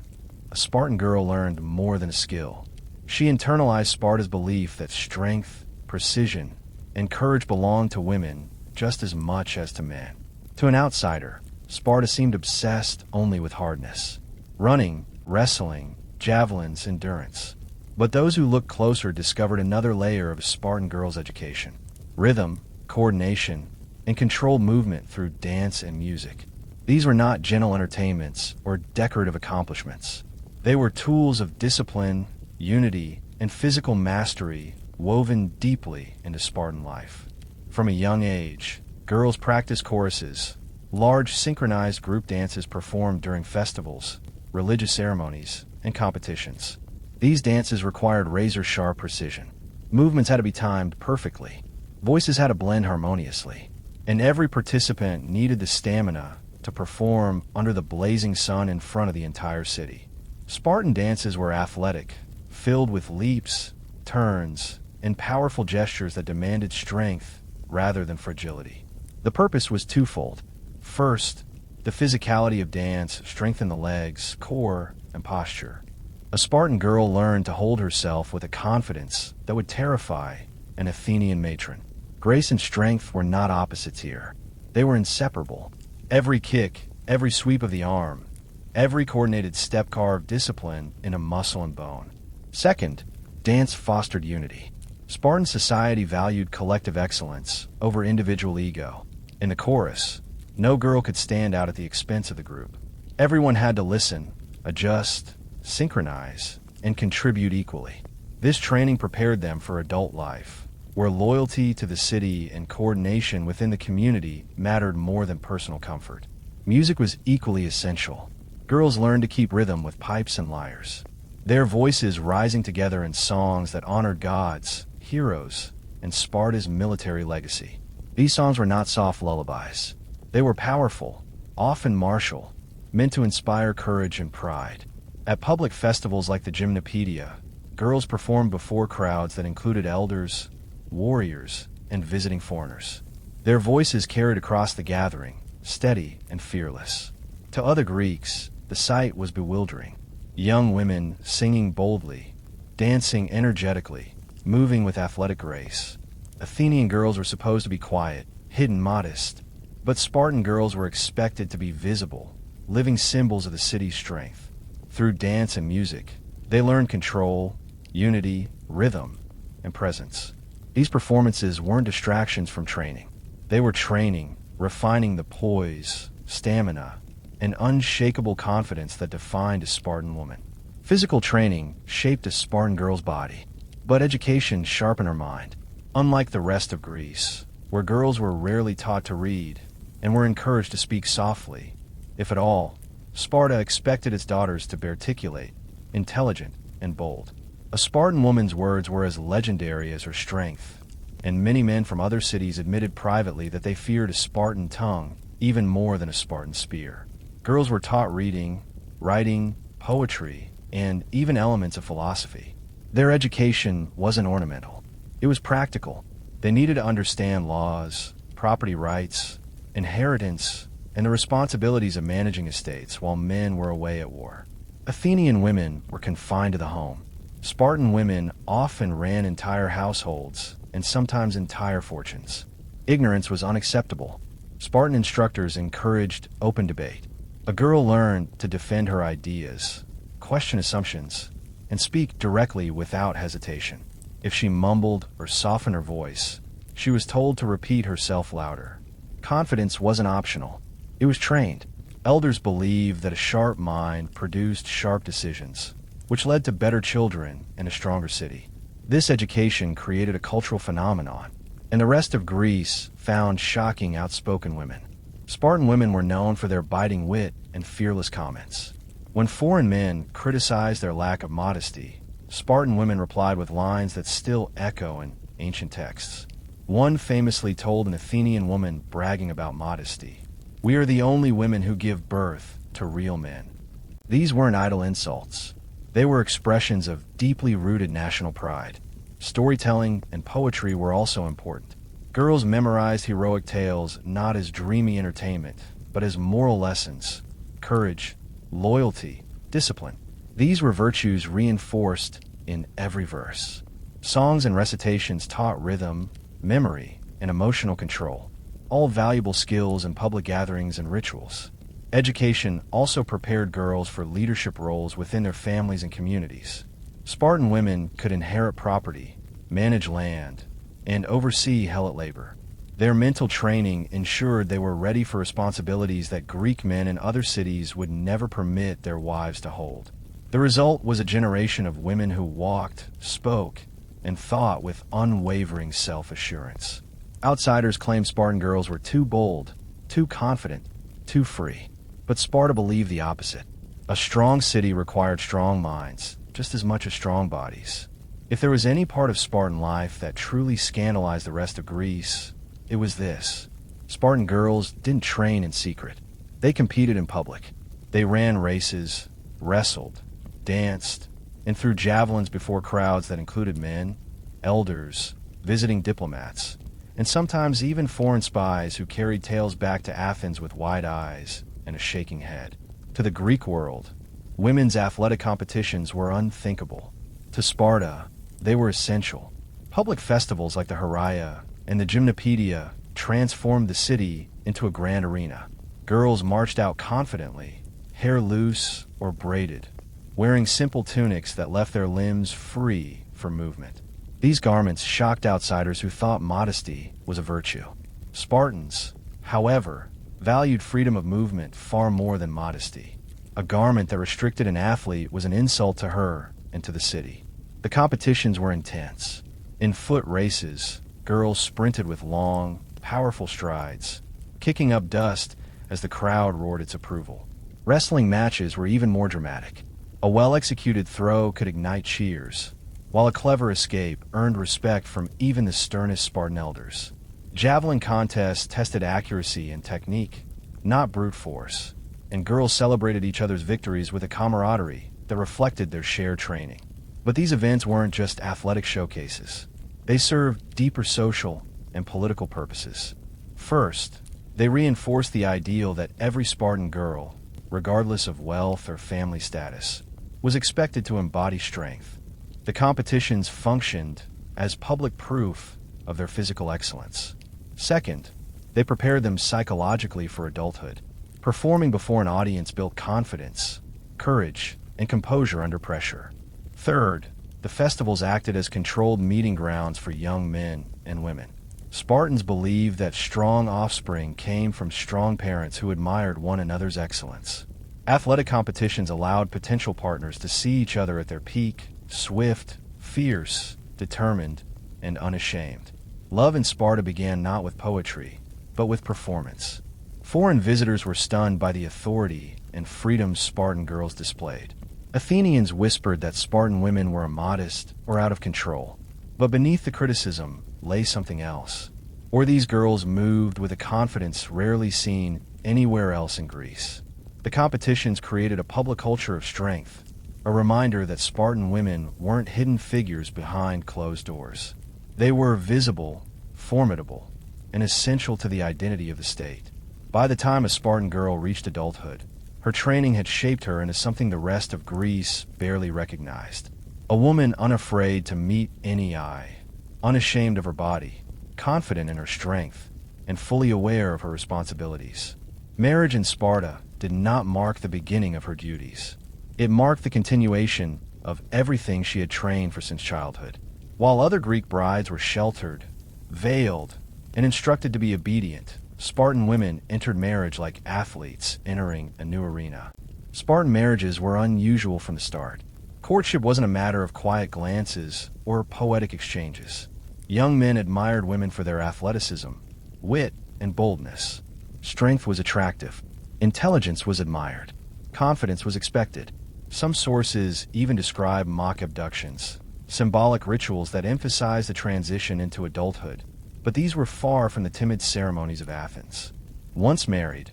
a Spartan girl learned more than a skill. She internalized Sparta's belief that strength, precision, and courage belonged to women just as much as to men. To an outsider, Sparta seemed obsessed only with hardness. Running, wrestling, javelins, endurance. But those who looked closer discovered another layer of a Spartan girl's education. Rhythm, coordination, and controlled movement through dance and music. These were not gentle entertainments or decorative accomplishments. They were tools of discipline, unity, and physical mastery woven deeply into Spartan life. From a young age, girls practiced choruses, large synchronized group dances performed during festivals, religious ceremonies, and competitions. These dances required razor-sharp precision. Movements had to be timed perfectly. Voices had to blend harmoniously. And every participant needed the stamina to perform under the blazing sun in front of the entire city. Spartan dances were athletic, filled with leaps, turns, and powerful gestures that demanded strength rather than fragility. The purpose was twofold. First, the physicality of dance strengthened the legs, core, and posture. A Spartan girl learned to hold herself with a confidence that would terrify an Athenian matron. Grace and strength were not opposites here. They were inseparable. Every kick, every sweep of the arm, every coordinated step carved discipline into muscle and bone. Second, dance fostered unity. Spartan society valued collective excellence over individual ego. In the chorus, no girl could stand out at the expense of the group. Everyone had to listen, adjust, synchronize, and contribute equally. This training prepared them for adult life, where loyalty to the city and coordination within the community mattered more than personal comfort. Music was equally essential. Girls learned to keep rhythm with pipes and lyres, their voices rising together in songs that honored gods, heroes, and Sparta's military legacy. These songs were not soft lullabies. They were powerful, often martial, meant to inspire courage and pride. At public festivals like the Gymnopedia, girls performed before crowds that included elders, warriors, and visiting foreigners. Their voices carried across the gathering, steady and fearless. To other Greeks, the sight was bewildering. Young women singing boldly, dancing energetically, moving with athletic grace. Athenian girls were supposed to be quiet, hidden, modest, but Spartan girls were expected to be visible, living symbols of the city's strength. Through dance and music, they learned control, unity, rhythm, and presence. These performances weren't distractions from training. They were training, refining the poise, stamina, and unshakable confidence that defined a Spartan woman. Physical training shaped a Spartan girl's body, but education sharpened her mind. Unlike the rest of Greece, where girls were rarely taught to read and were encouraged to speak softly, if at all, Sparta expected its daughters to be articulate, intelligent, and bold. A Spartan woman's words were as legendary as her strength, and many men from other cities admitted privately that they feared a Spartan tongue even more than a Spartan spear. Girls were taught reading, writing, poetry, and even elements of philosophy. Their education wasn't ornamental. It was practical. They needed to understand laws, property rights, inheritance, and the responsibilities of managing estates while men were away at war. Athenian women were confined to the home. Spartan women often ran entire households and sometimes entire fortunes. Ignorance was unacceptable. Spartan instructors encouraged open debate. A girl learned to defend her ideas, question assumptions, and speak directly without hesitation. If she mumbled or softened her voice, she was told to repeat herself louder. Confidence wasn't optional. It was trained. Elders believed that a sharp mind produced sharp decisions, which led to better children and a stronger city. This education created a cultural phenomenon, and the rest of Greece found shocking outspoken women. Spartan women were known for their biting wit and fearless comments. When foreign men criticized their lack of modesty, Spartan women replied with lines that still echo in ancient texts. One famously told an Athenian woman bragging about modesty, "We are the only women who give birth to real men." These weren't idle insults. They were expressions of deeply rooted national pride. Storytelling and poetry were also important. Girls memorized heroic tales not as dreamy entertainment, but as moral lessons: courage, loyalty, discipline. These were virtues reinforced in every verse. Songs and recitations taught rhythm, memory, and emotional control, all valuable skills in public gatherings and rituals. Education also prepared girls for leadership roles within their families and communities. Spartan women could inherit property, manage land, and oversee helot labor. Their mental training ensured they were ready for responsibilities that Greek men in other cities would never permit their wives to hold. The result was a generation of women who walked, spoke, and thought with unwavering self-assurance. Outsiders claimed Spartan girls were too bold, too confident, too free. But Sparta believed the opposite. A strong city required strong minds, just as much as strong bodies. If there was any part of Spartan life that truly scandalized the rest of Greece, it was this. Spartan girls didn't train in secret. They competed in public. They ran races, wrestled, danced, and threw javelins before crowds that included men, elders, visiting diplomats, and sometimes even foreign spies who carried tales back to Athens with wide eyes and a shaking head. To the Greek world, women's athletic competitions were unthinkable. To Sparta, they were essential. Public festivals like the Heraia and the Gymnopaedia transformed the city into a grand arena. Girls marched out confidently, hair loose or braided, wearing simple tunics that left their limbs free for movement. These garments shocked outsiders who thought modesty was a virtue. Spartans, however, valued freedom of movement far more than modesty. A garment that restricted an athlete was an insult to her and to the city. The competitions were intense. In foot races, girls sprinted with long, powerful strides, kicking up dust as the crowd roared its approval. Wrestling matches were even more dramatic. A well-executed throw could ignite cheers, while a clever escape earned respect from even the sternest Spartan elders. Javelin contests tested accuracy and technique, not brute force, and girls celebrated each other's victories with a camaraderie that reflected their shared training. But these events weren't just athletic showcases. They served deeper social and political purposes. First, they reinforced the ideal that every Spartan girl, regardless of wealth or family status, was expected to embody strength. The competitions functioned as public proof of their physical excellence. Second, they prepared them psychologically for adulthood. Performing before an audience built confidence, courage, and composure under pressure. Third, the festivals acted as controlled meeting grounds for young men and women. Spartans believed that strong offspring came from strong parents who admired one another's excellence. Athletic competitions allowed potential partners to see each other at their peak, swift, fierce, determined, and unashamed. Love in Sparta began not with poetry, but with performance. Foreign visitors were stunned by the authority and freedom Spartan girls displayed. Athenians whispered that Spartan women were immodest or out of control, but beneath the criticism lay something else. Or these girls moved with a confidence rarely seen anywhere else in Greece. The competitions created a public culture of strength, a reminder that Spartan women weren't hidden figures behind closed doors. They were visible, formidable, and essential to the identity of the state. By the time a Spartan girl reached adulthood, her training had shaped her into something the rest of Greece barely recognized. A woman unafraid to meet any eye, unashamed of her body, confident in her strength, and fully aware of her responsibilities. Marriage in Sparta did not mark the beginning of her duties. It marked the continuation of everything she had trained for since childhood. While other Greek brides were sheltered, veiled, and instructed to be obedient, Spartan women entered marriage like athletes entering a new arena. Spartan marriages were unusual from the start. Courtship wasn't a matter of quiet glances or poetic exchanges. Young men admired women for their athleticism, wit, and boldness. Strength was attractive. Intelligence was admired. Confidence was expected. Some sources even describe mock abductions, symbolic rituals that emphasized the transition into adulthood. But these were far from the timid ceremonies of Athens. Once married,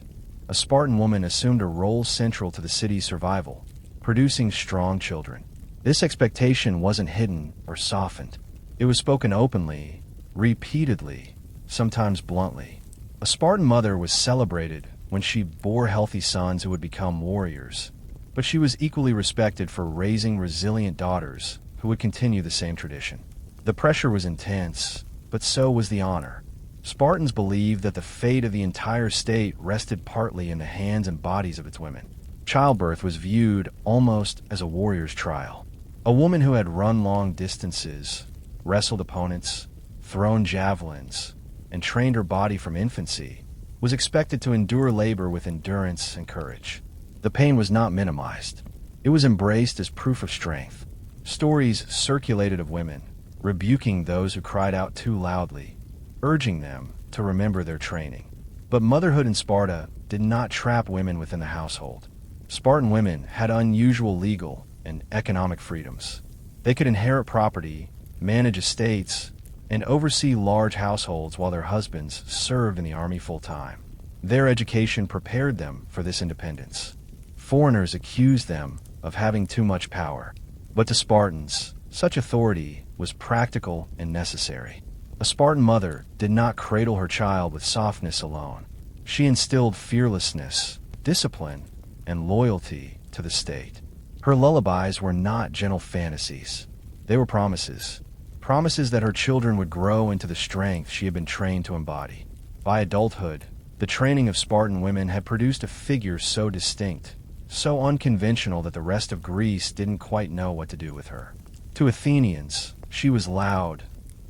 a Spartan woman assumed a role central to the city's survival, producing strong children. This expectation wasn't hidden or softened. It was spoken openly, repeatedly, sometimes bluntly. A Spartan mother was celebrated when she bore healthy sons who would become warriors, but she was equally respected for raising resilient daughters who would continue the same tradition. The pressure was intense, but so was the honor. Spartans believed that the fate of the entire state rested partly in the hands and bodies of its women. Childbirth was viewed almost as a warrior's trial. A woman who had run long distances, wrestled opponents, thrown javelins, and trained her body from infancy was expected to endure labor with endurance and courage. The pain was not minimized. It was embraced as proof of strength. Stories circulated of women rebuking those who cried out too loudly, urging them to remember their training. But motherhood in Sparta did not trap women within the household. Spartan women had unusual legal and economic freedoms. They could inherit property, manage estates, and oversee large households while their husbands served in the army full-time. Their education prepared them for this independence. Foreigners accused them of having too much power, but to Spartans, such authority was practical and necessary. A Spartan mother did not cradle her child with softness alone. She instilled fearlessness, discipline, and loyalty to the state. Her lullabies were not gentle fantasies. They were promises. Promises that her children would grow into the strength she had been trained to embody. By adulthood, the training of Spartan women had produced a figure so distinct, so unconventional that the rest of Greece didn't quite know what to do with her. To Athenians, she was loud,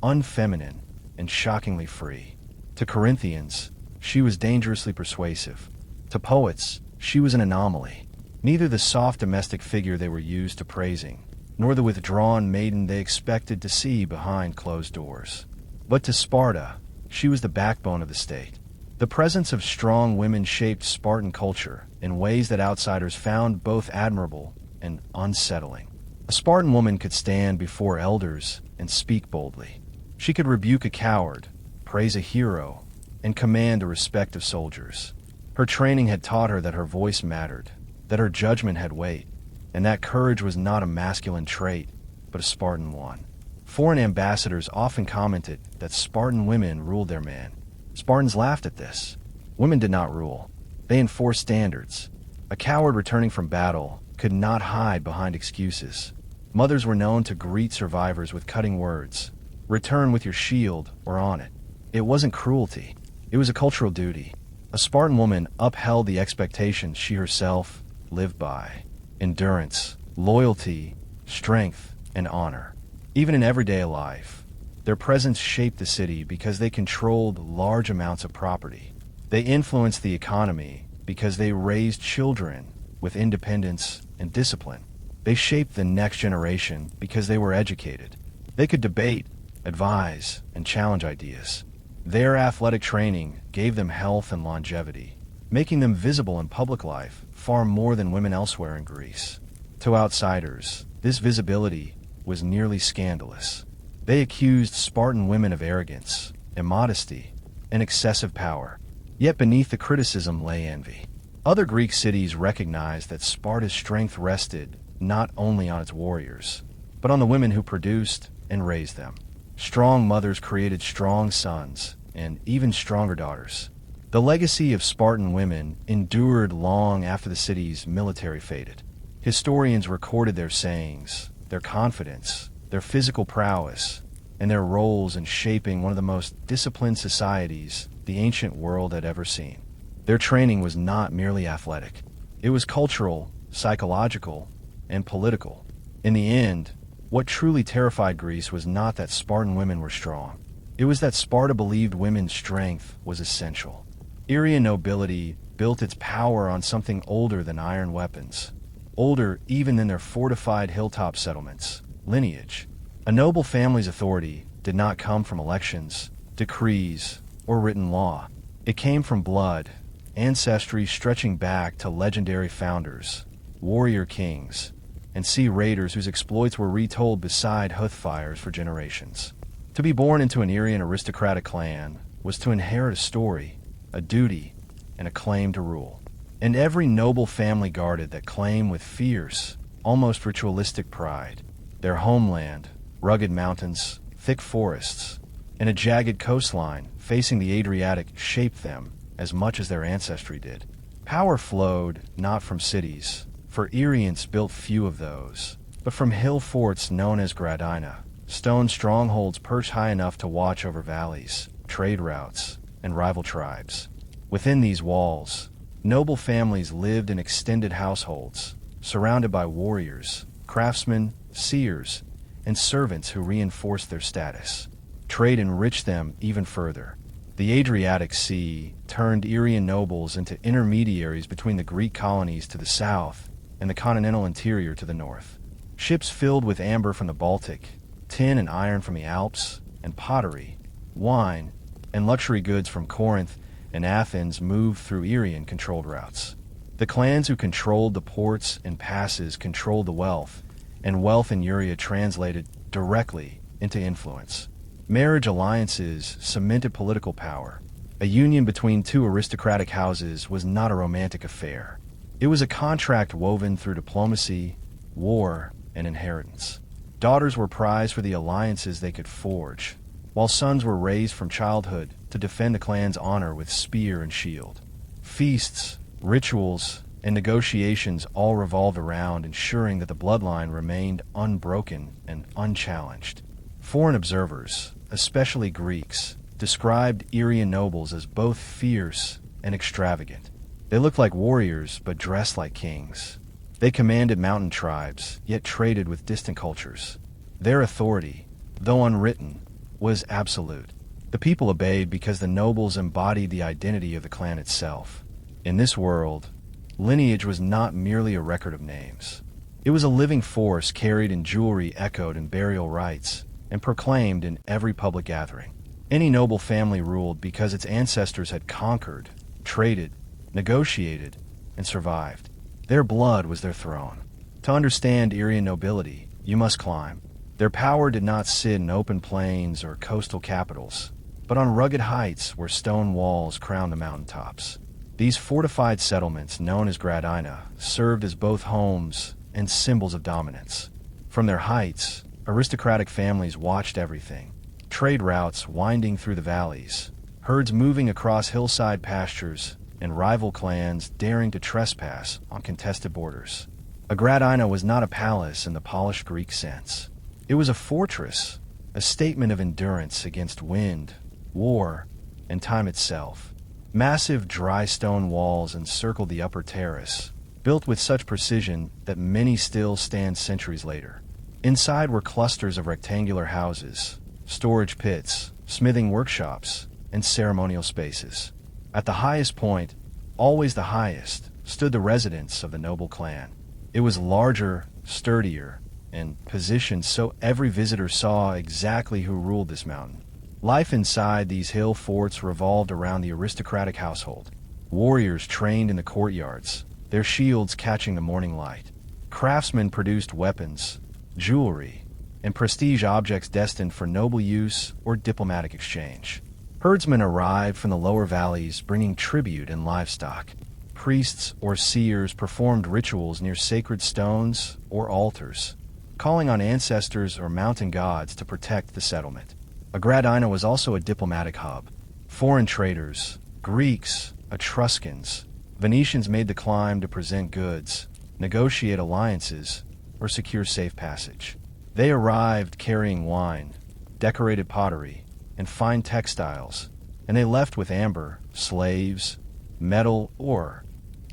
unfeminine, and shockingly free. To Corinthians, she was dangerously persuasive. To poets, she was an anomaly. Neither the soft domestic figure they were used to praising, nor the withdrawn maiden they expected to see behind closed doors. But to Sparta, she was the backbone of the state. The presence of strong women shaped Spartan culture in ways that outsiders found both admirable and unsettling. A Spartan woman could stand before elders and speak boldly. She could rebuke a coward, praise a hero, and command the respect of soldiers. Her training had taught her that her voice mattered, that her judgment had weight, and that courage was not a masculine trait, but a Spartan one. Foreign ambassadors often commented that Spartan women ruled their men. Spartans laughed at this. Women did not rule. They enforced standards. A coward returning from battle could not hide behind excuses. Mothers were known to greet survivors with cutting words. Return with your shield or on it. It wasn't cruelty. It was a cultural duty. A Spartan woman upheld the expectations she herself lived by. Endurance, loyalty, strength, and honor. Even in everyday life, their presence shaped the city because they controlled large amounts of property. They influenced the economy because they raised children with independence and discipline. They shaped the next generation because they were educated. They could debate, advise, and challenge ideas. Their athletic training gave them health and longevity, making them visible in public life far more than women elsewhere in Greece. To outsiders, this visibility was nearly scandalous. They accused Spartan women of arrogance, immodesty, and excessive power. Yet beneath the criticism lay envy. Other Greek cities recognized that Sparta's strength rested not only on its warriors, but on the women who produced and raised them. Strong mothers created strong sons and even stronger daughters. The legacy of Spartan women endured long after the city's military faded. Historians recorded their sayings, their confidence, their physical prowess, and their roles in shaping one of the most disciplined societies the ancient world had ever seen. Their training was not merely athletic. It was cultural, psychological, and political. In the end, what truly terrified Greece was not that Spartan women were strong. It was that Sparta believed women's strength was essential. Aryan nobility built its power on something older than iron weapons: older even than their fortified hilltop settlements. Lineage. A noble family's authority did not come from elections, decrees, or written law. It came from blood, ancestry stretching back to legendary founders, warrior kings, and sea raiders whose exploits were retold beside hearth fires for generations. To be born into an Irian aristocratic clan was to inherit a story, a duty, and a claim to rule. And every noble family guarded that claim with fierce, almost ritualistic pride. Their homeland, rugged mountains, thick forests, and a jagged coastline facing the Adriatic shaped them as much as their ancestry did. Power flowed not from cities, for Irians built few of those, but from hill forts known as gradina, stone strongholds perched high enough to watch over valleys, trade routes, and rival tribes. Within these walls, noble families lived in extended households, surrounded by warriors, craftsmen, seers, and servants who reinforced their status. Trade enriched them even further. The Adriatic Sea turned Irian nobles into intermediaries between the Greek colonies to the south and the continental interior to the north. Ships filled with amber from the Baltic, tin and iron from the Alps, and pottery, wine, and luxury goods from Corinth and Athens moved through Irian-controlled routes. The clans who controlled the ports and passes controlled the wealth, and wealth in Uria translated directly into influence. Marriage alliances cemented political power. A union between two aristocratic houses was not a romantic affair. It was a contract woven through diplomacy, war, and inheritance. Daughters were prized for the alliances they could forge, while sons were raised from childhood to defend the clan's honor with spear and shield. Feasts, rituals, and negotiations all revolved around ensuring that the bloodline remained unbroken and unchallenged. Foreign observers, especially Greeks, described Irian nobles as both fierce and extravagant. They looked like warriors but dressed like kings. They commanded mountain tribes, yet traded with distant cultures. Their authority, though unwritten, was absolute. The people obeyed because the nobles embodied the identity of the clan itself. In this world, lineage was not merely a record of names. It was a living force carried in jewelry echoed in burial rites and proclaimed in every public gathering. Any noble family ruled because its ancestors had conquered, traded, negotiated, and survived. Their blood was their throne. To understand Irian nobility, you must climb. Their power did not sit in open plains or coastal capitals, but on rugged heights where stone walls crowned the mountaintops. These fortified settlements, known as gradina, served as both homes and symbols of dominance. From their heights, aristocratic families watched everything. Trade routes winding through the valleys, herds moving across hillside pastures, and rival clans daring to trespass on contested borders. A gradina was not a palace in the polished Greek sense. It was a fortress, a statement of endurance against wind, war, and time itself. Massive dry stone walls encircled the upper terrace, built with such precision that many still stand centuries later. Inside were clusters of rectangular houses, storage pits, smithing workshops, and ceremonial spaces. At the highest point, always the highest, stood the residence of the noble clan. It was larger, sturdier, and positioned so every visitor saw exactly who ruled this mountain. Life inside these hill forts revolved around the aristocratic household. Warriors trained in the courtyards, their shields catching the morning light. Craftsmen produced weapons, jewelry, and prestige objects destined for noble use or diplomatic exchange. Herdsmen arrived from the lower valleys bringing tribute and livestock. Priests or seers performed rituals near sacred stones or altars, calling on ancestors or mountain gods to protect the settlement. A gradina was also a diplomatic hub. Foreign traders, Greeks, Etruscans, Venetians made the climb to present goods, negotiate alliances, or secure safe passage. They arrived carrying wine, decorated pottery, and fine textiles, and they left with amber, slaves, metal, or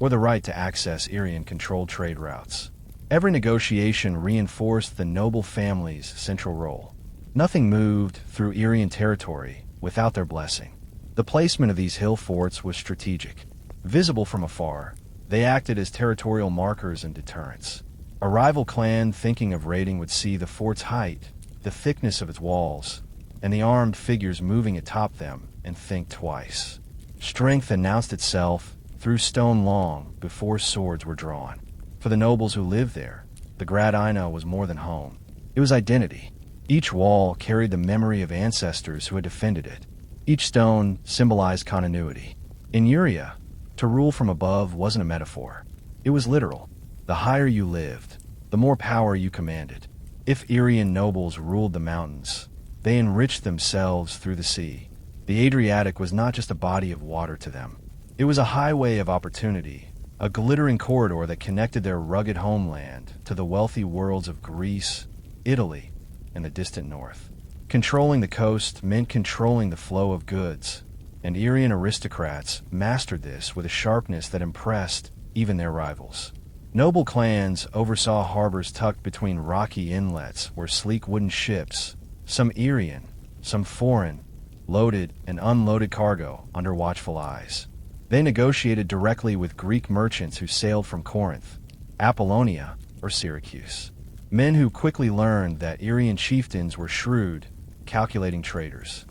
the right to access Irian-controlled trade routes. Every negotiation reinforced the noble family's central role. Nothing moved through Irian territory without their blessing. The placement of these hill forts was strategic. Visible from afar, They acted as territorial markers and deterrents. A rival clan thinking of raiding would see the fort's height, the thickness of its walls, and the armed figures moving atop them and think twice. Strength announced itself through stone long before swords were drawn. For the nobles who lived there, the Gradina was more than home. It was identity. Each wall carried the memory of ancestors who had defended it. Each stone symbolized continuity. In Uria, to rule from above wasn't a metaphor. It was literal. The higher you lived, the more power you commanded. If Irian nobles ruled the mountains, they enriched themselves through the sea. The Adriatic was not just a body of water to them. It was a highway of opportunity, a glittering corridor that connected their rugged homeland to the wealthy worlds of Greece, Italy, and the distant north. Controlling the coast meant controlling the flow of goods, and Irian aristocrats mastered this with a sharpness that impressed even their rivals. Noble clans oversaw harbors tucked between rocky inlets where sleek wooden ships, some Irian, some foreign, loaded and unloaded cargo under watchful eyes. They negotiated directly with Greek merchants who sailed from Corinth, Apollonia, or Syracuse. Men who quickly learned that Irian chieftains were shrewd, calculating traders.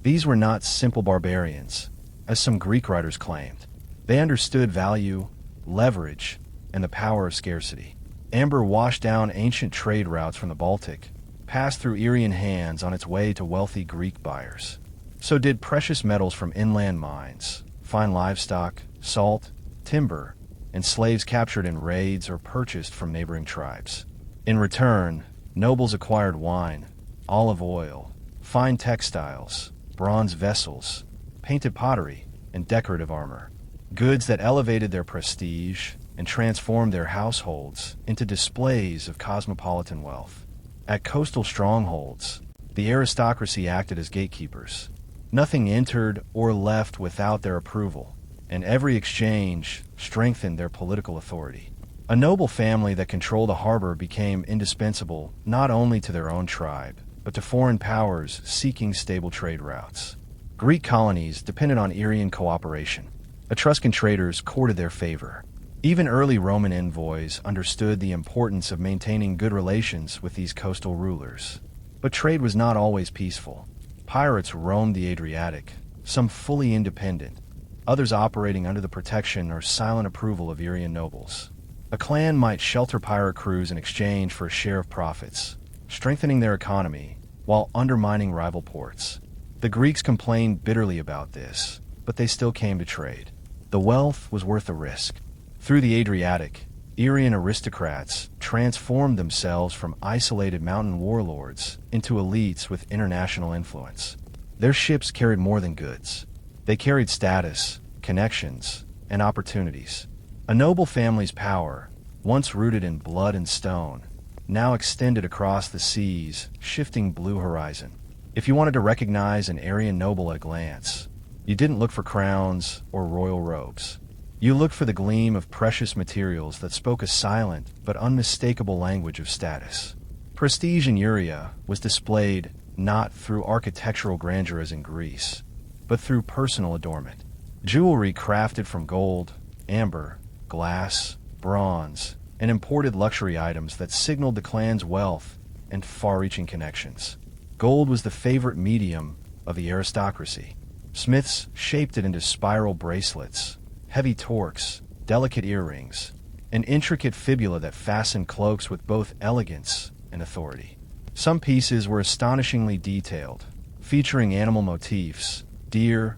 These were not simple barbarians, as some Greek writers claimed. They understood value, leverage, and the power of scarcity. Amber washed down ancient trade routes from the Baltic, passed through Irian hands on its way to wealthy Greek buyers. So did precious metals from inland mines, fine livestock, salt, timber, and slaves captured in raids or purchased from neighboring tribes. In return, nobles acquired wine, olive oil, fine textiles, bronze vessels, painted pottery, and decorative armor. Goods that elevated their prestige and transformed their households into displays of cosmopolitan wealth. At coastal strongholds, the aristocracy acted as gatekeepers. Nothing entered or left without their approval, and every exchange strengthened their political authority. A noble family that controlled a harbor became indispensable not only to their own tribe, but to foreign powers seeking stable trade routes. Greek colonies depended on Irian cooperation. Etruscan traders courted their favor. Even early Roman envoys understood the importance of maintaining good relations with these coastal rulers. But trade was not always peaceful. Pirates roamed the Adriatic, some fully independent, others operating under the protection or silent approval of Irian nobles. A clan might shelter pirate crews in exchange for a share of profits, strengthening their economy while undermining rival ports. The Greeks complained bitterly about this, but they still came to trade. The wealth was worth the risk. Through the Adriatic, Irian aristocrats transformed themselves from isolated mountain warlords into elites with international influence. Their ships carried more than goods. They carried status, connections, and opportunities. A noble family's power, once rooted in blood and stone, now extended across the seas, shifting blue horizon. If you wanted to recognize an Aryan noble at a glance, you didn't look for crowns or royal robes. You looked for the gleam of precious materials that spoke a silent but unmistakable language of status. Prestige in Uria was displayed not through architectural grandeur as in Greece, but through personal adornment. Jewelry crafted from gold, amber, glass, bronze, and imported luxury items that signaled the clan's wealth and far-reaching connections. Gold was the favorite medium of the aristocracy. Smiths shaped it into spiral bracelets, heavy torques, delicate earrings, and intricate fibula that fastened cloaks with both elegance and authority. Some pieces were astonishingly detailed, featuring animal motifs, deer,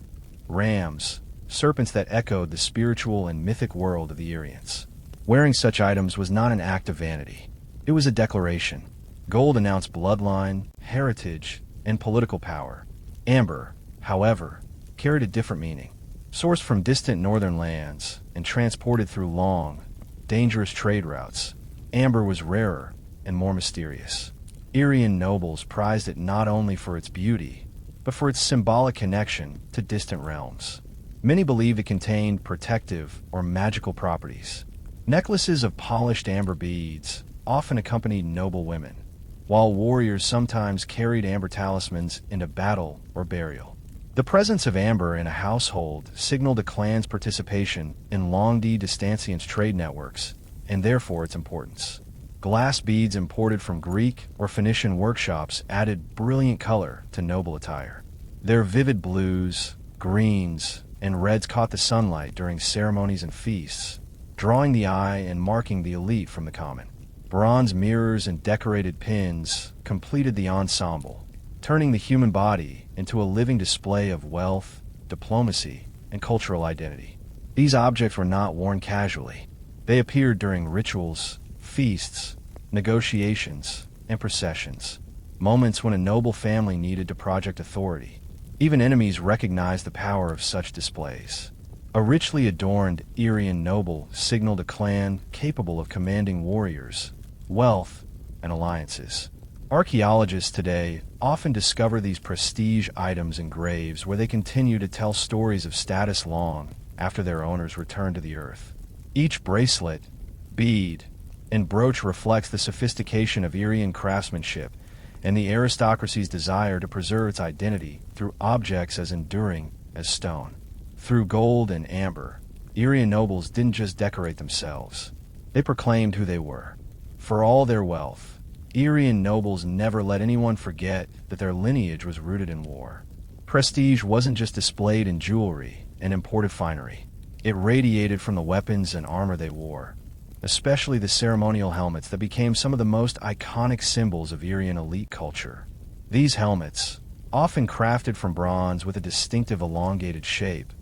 rams, serpents that echoed the spiritual and mythic world of the Irians. Wearing such items was not an act of vanity. It was a declaration. Gold announced bloodline, heritage, and political power. Amber, however, carried a different meaning. Sourced from distant northern lands and transported through long, dangerous trade routes, amber was rarer and more mysterious. Irian nobles prized it not only for its beauty, but for its symbolic connection to distant realms. Many believed it contained protective or magical properties. Necklaces of polished amber beads often accompanied noble women, while warriors sometimes carried amber talismans into battle or burial. The presence of amber in a household signaled a clan's participation in longue distance trade networks, and therefore its importance. Glass beads imported from Greek or Phoenician workshops added brilliant color to noble attire. Their vivid blues, greens, and reds caught the sunlight during ceremonies and feasts, drawing the eye and marking the elite from the common. Bronze mirrors and decorated pins completed the ensemble, turning the human body into a living display of wealth, diplomacy, and cultural identity. These objects were not worn casually. They appeared during rituals, feasts, negotiations, and processions, moments when a noble family needed to project authority. Even enemies recognized the power of such displays. A richly adorned Irian noble signaled a clan capable of commanding warriors, wealth, and alliances. Archaeologists today often discover these prestige items in graves where they continue to tell stories of status long after their owners return to the earth. Each bracelet, bead, and brooch reflects the sophistication of Irian craftsmanship and the aristocracy's desire to preserve its identity through objects as enduring as stone. Through gold and amber, Irian nobles didn't just decorate themselves. They proclaimed who they were. For all their wealth, Irian nobles never let anyone forget that their lineage was rooted in war. Prestige wasn't just displayed in jewelry and imported finery. It radiated from the weapons and armor they wore, especially the ceremonial helmets that became some of the most iconic symbols of Irian elite culture. These helmets, often crafted from bronze with a distinctive elongated shape,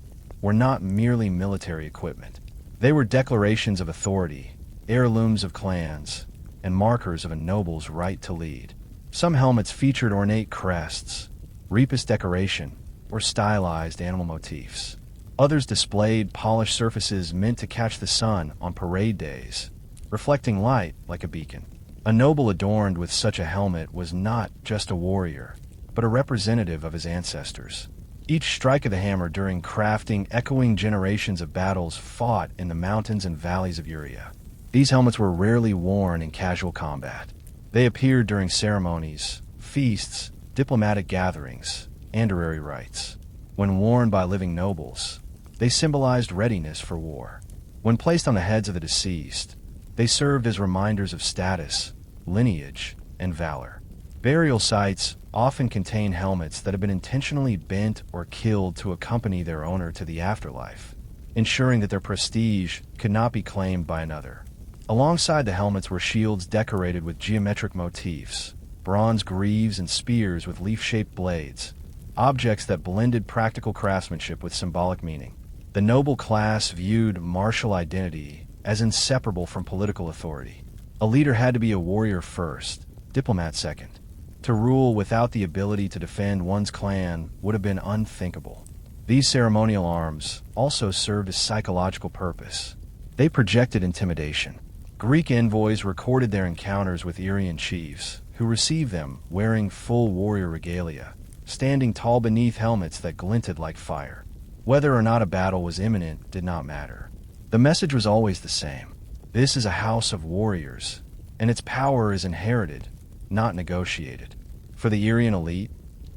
were not merely military equipment. They were declarations of authority, heirlooms of clans, and markers of a noble's right to lead. Some helmets featured ornate crests, repus decoration, or stylized animal motifs. Others displayed polished surfaces meant to catch the sun on parade days, reflecting light like a beacon. A noble adorned with such a helmet was not just a warrior, but a representative of his ancestors. Each strike of the hammer during crafting echoing generations of battles fought in the mountains and valleys of Uria. These helmets were rarely worn in casual combat. They appeared during ceremonies, feasts, diplomatic gatherings, and honorary rites. When worn by living nobles, they symbolized readiness for war. When placed on the heads of the deceased, they served as reminders of status, lineage, and valor. Burial sites often contain helmets that have been intentionally bent or killed to accompany their owner to the afterlife, ensuring that their prestige could not be claimed by another. Alongside the helmets were shields decorated with geometric motifs, bronze greaves and spears with leaf-shaped blades, objects that blended practical craftsmanship with symbolic meaning. The noble class viewed martial identity as inseparable from political authority. A leader had to be a warrior first, diplomat second. To rule without the ability to defend one's clan would have been unthinkable. These ceremonial arms also served a psychological purpose. They projected intimidation. Greek envoys recorded their encounters with Irian chiefs, who received them wearing full warrior regalia, standing tall beneath helmets that glinted like fire. Whether or not a battle was imminent did not matter. The message was always the same. This is a house of warriors, and its power is inherited, not negotiated. For the Irian elite,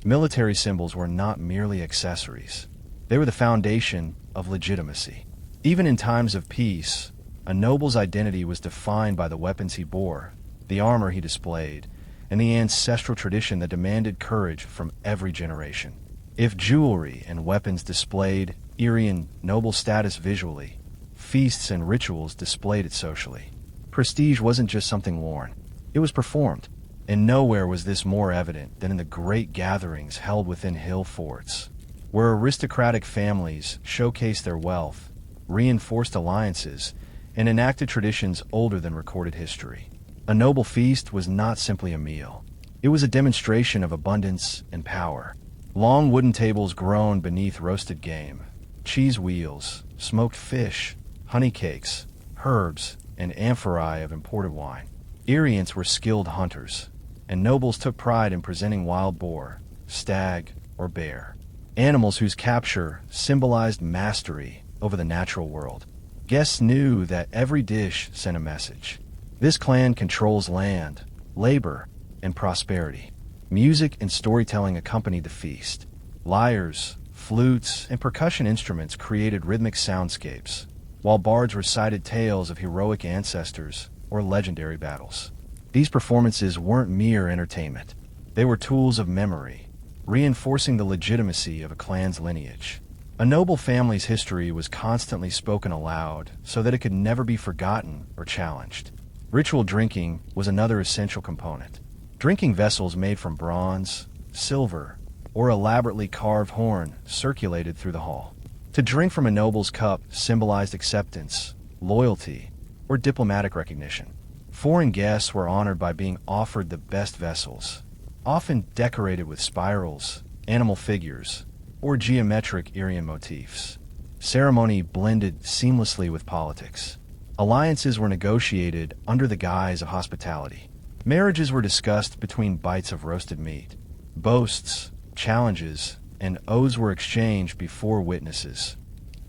military symbols were not merely accessories. They were the foundation of legitimacy. Even in times of peace, a noble's identity was defined by the weapons he bore, the armor he displayed, and the ancestral tradition that demanded courage from every generation. If jewelry and weapons displayed Irian noble status visually, feasts and rituals displayed it socially. Prestige wasn't just something worn, it was performed. And nowhere was this more evident than in the great gatherings held within hill forts, where aristocratic families showcased their wealth, reinforced alliances, and enacted traditions older than recorded history. A noble feast was not simply a meal. It was a demonstration of abundance and power. Long wooden tables groaned beneath roasted game, cheese wheels, smoked fish, honey cakes, herbs, and amphorae of imported wine. Irians were skilled hunters, and nobles took pride in presenting wild boar, stag, or bear, animals whose capture symbolized mastery over the natural world. Guests knew that every dish sent a message. This clan controls land, labor, and prosperity. Music and storytelling accompanied the feast. Lyres, flutes, and percussion instruments created rhythmic soundscapes, while bards recited tales of heroic ancestors or legendary battles. These performances weren't mere entertainment. They were tools of memory, reinforcing the legitimacy of a clan's lineage. A noble family's history was constantly spoken aloud so that it could never be forgotten or challenged. Ritual drinking was another essential component. Drinking vessels made from bronze, silver, or elaborately carved horn circulated through the hall. To drink from a noble's cup symbolized acceptance, loyalty, or diplomatic recognition. Foreign guests were honored by being offered the best vessels, often decorated with spirals, animal figures, or geometric Irian motifs. Ceremony blended seamlessly with politics. Alliances were negotiated under the guise of hospitality. Marriages were discussed between bites of roasted meat. Boasts, challenges, and oaths were exchanged before witnesses.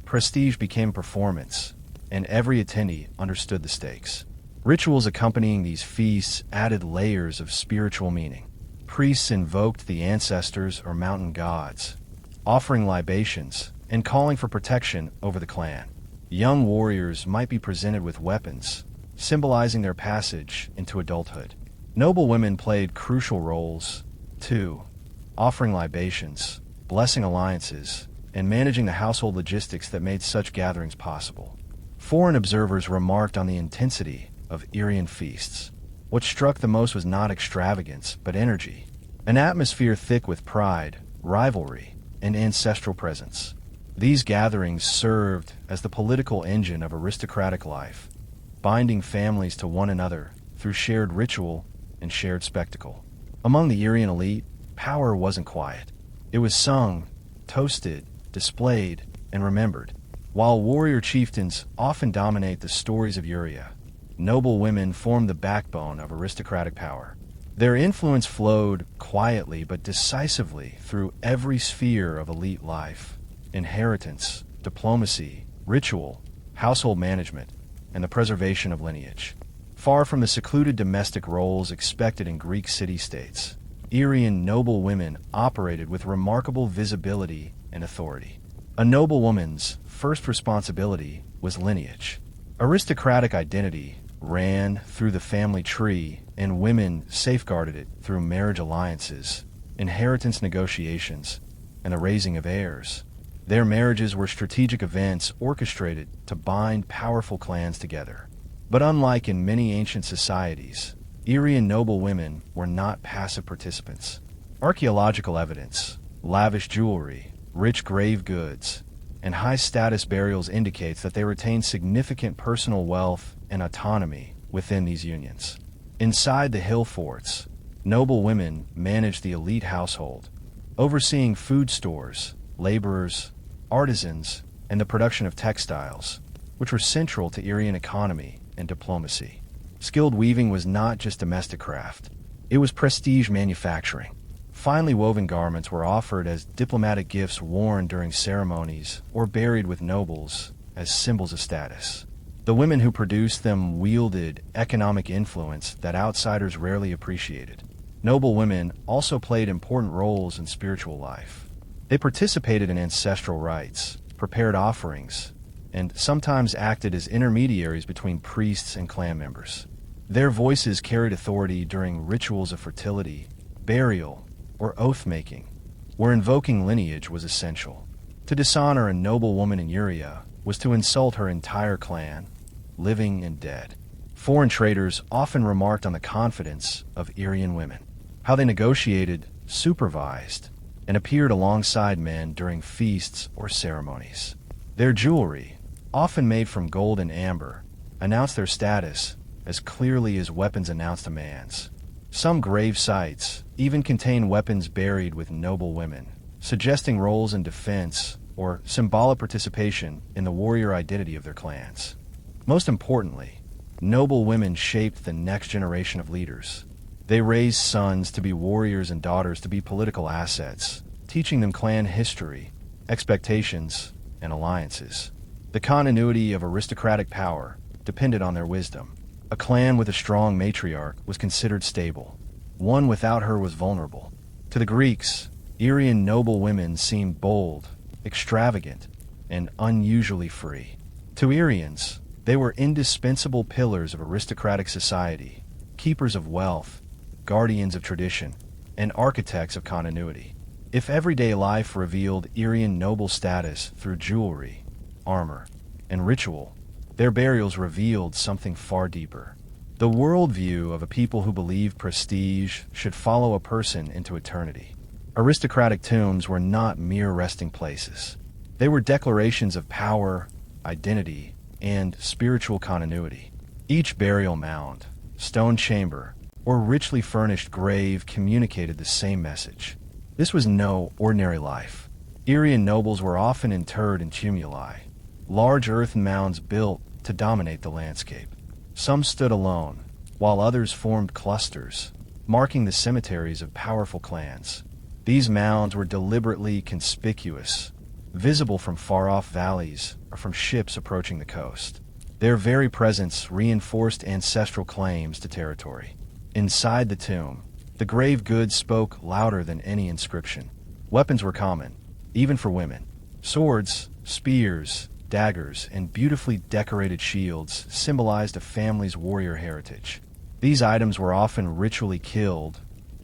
Prestige became performance, and every attendee understood the stakes. Rituals accompanying these feasts added layers of spiritual meaning. Priests invoked the ancestors or mountain gods, offering libations and calling for protection over the clan. Young warriors might be presented with weapons, symbolizing their passage into adulthood. Noble women played crucial roles, too, offering libations, blessing alliances, and managing the household logistics that made such gatherings possible. Foreign observers remarked on the intensity of Irian feasts. What struck the most was not extravagance, but energy. An atmosphere thick with pride, rivalry, and ancestral presence. These gatherings served as the political engine of aristocratic life, binding families to one another through shared ritual and shared spectacle. Among the Irian elite, power wasn't quiet. It was sung, toasted, displayed, and remembered. While warrior chieftains often dominate the stories of Uria, noble women formed the backbone of aristocratic power. Their influence flowed quietly but decisively through every sphere of elite life: inheritance, diplomacy, ritual, household management, and the preservation of lineage. Far from the secluded domestic roles expected in Greek city-states, Irian noble women operated with remarkable visibility and authority. A noble woman's first responsibility was lineage. Aristocratic identity ran through the family tree, and women safeguarded it through marriage alliances, inheritance negotiations, and the raising of heirs. Their marriages were strategic events orchestrated to bind powerful clans together. But unlike in many ancient societies, Irian noble women were not passive participants. Archaeological evidence, lavish jewelry, rich grave goods, and high-status burials indicates that they retained significant personal wealth and autonomy within these unions. Inside the hill forts, noble women managed the elite household, overseeing food stores, laborers, artisans, and the production of textiles, which were central to Irian economy and diplomacy. Skilled weaving was not just domestic craft. It was prestige manufacturing. Finely woven garments were offered as diplomatic gifts worn during ceremonies or buried with nobles as symbols of status. The women who produced them wielded economic influence that outsiders rarely appreciated. Noble women also played important roles in spiritual life. They participated in ancestral rites, prepared offerings, and sometimes acted as intermediaries between priests and clan members. Their voices carried authority during rituals of fertility, burial, or oath-making, where invoking lineage was essential. To dishonor a noble woman in Uria was to insult her entire clan, living and dead. Foreign traders often remarked on the confidence of Irian women, how they negotiated, supervised, and appeared alongside men during feasts or ceremonies. Their jewelry, often made from gold and amber, announced their status as clearly as weapons announced a man's. Some grave sites even contain weapons buried with noble women, suggesting roles in defense or symbolic participation in the warrior identity of their clans. Most importantly, noble women shaped the next generation of leaders. They raised sons to be warriors and daughters to be political assets, teaching them clan history, expectations, and alliances. The continuity of aristocratic power depended on their wisdom. A clan with a strong matriarch was considered stable. One without her was vulnerable. To the Greeks, Irian noble women seemed bold, extravagant, and unusually free. To Irians, they were indispensable pillars of aristocratic society, keepers of wealth, guardians of tradition, and architects of continuity. If everyday life revealed Irian noble status through jewelry, armor, and ritual, their burials revealed something far deeper. The worldview of a people who believed prestige should follow a person into eternity. Aristocratic tombs were not mere resting places. They were declarations of power, identity, and spiritual continuity. Each burial mound, stone chamber, or richly furnished grave communicated the same message. This was no ordinary life. Irian nobles were often interred in tumuli, large earthen mounds built to dominate the landscape. Some stood alone, while others formed clusters, marking the cemeteries of powerful clans. These mounds were deliberately conspicuous, visible from far-off valleys or from ships approaching the coast. Their very presence reinforced ancestral claims to territory. Inside the tomb, the grave goods spoke louder than any inscription. Weapons were common, even for women. Swords, spears, daggers, and beautifully decorated shields symbolized a family's warrior heritage. These items were often ritually killed,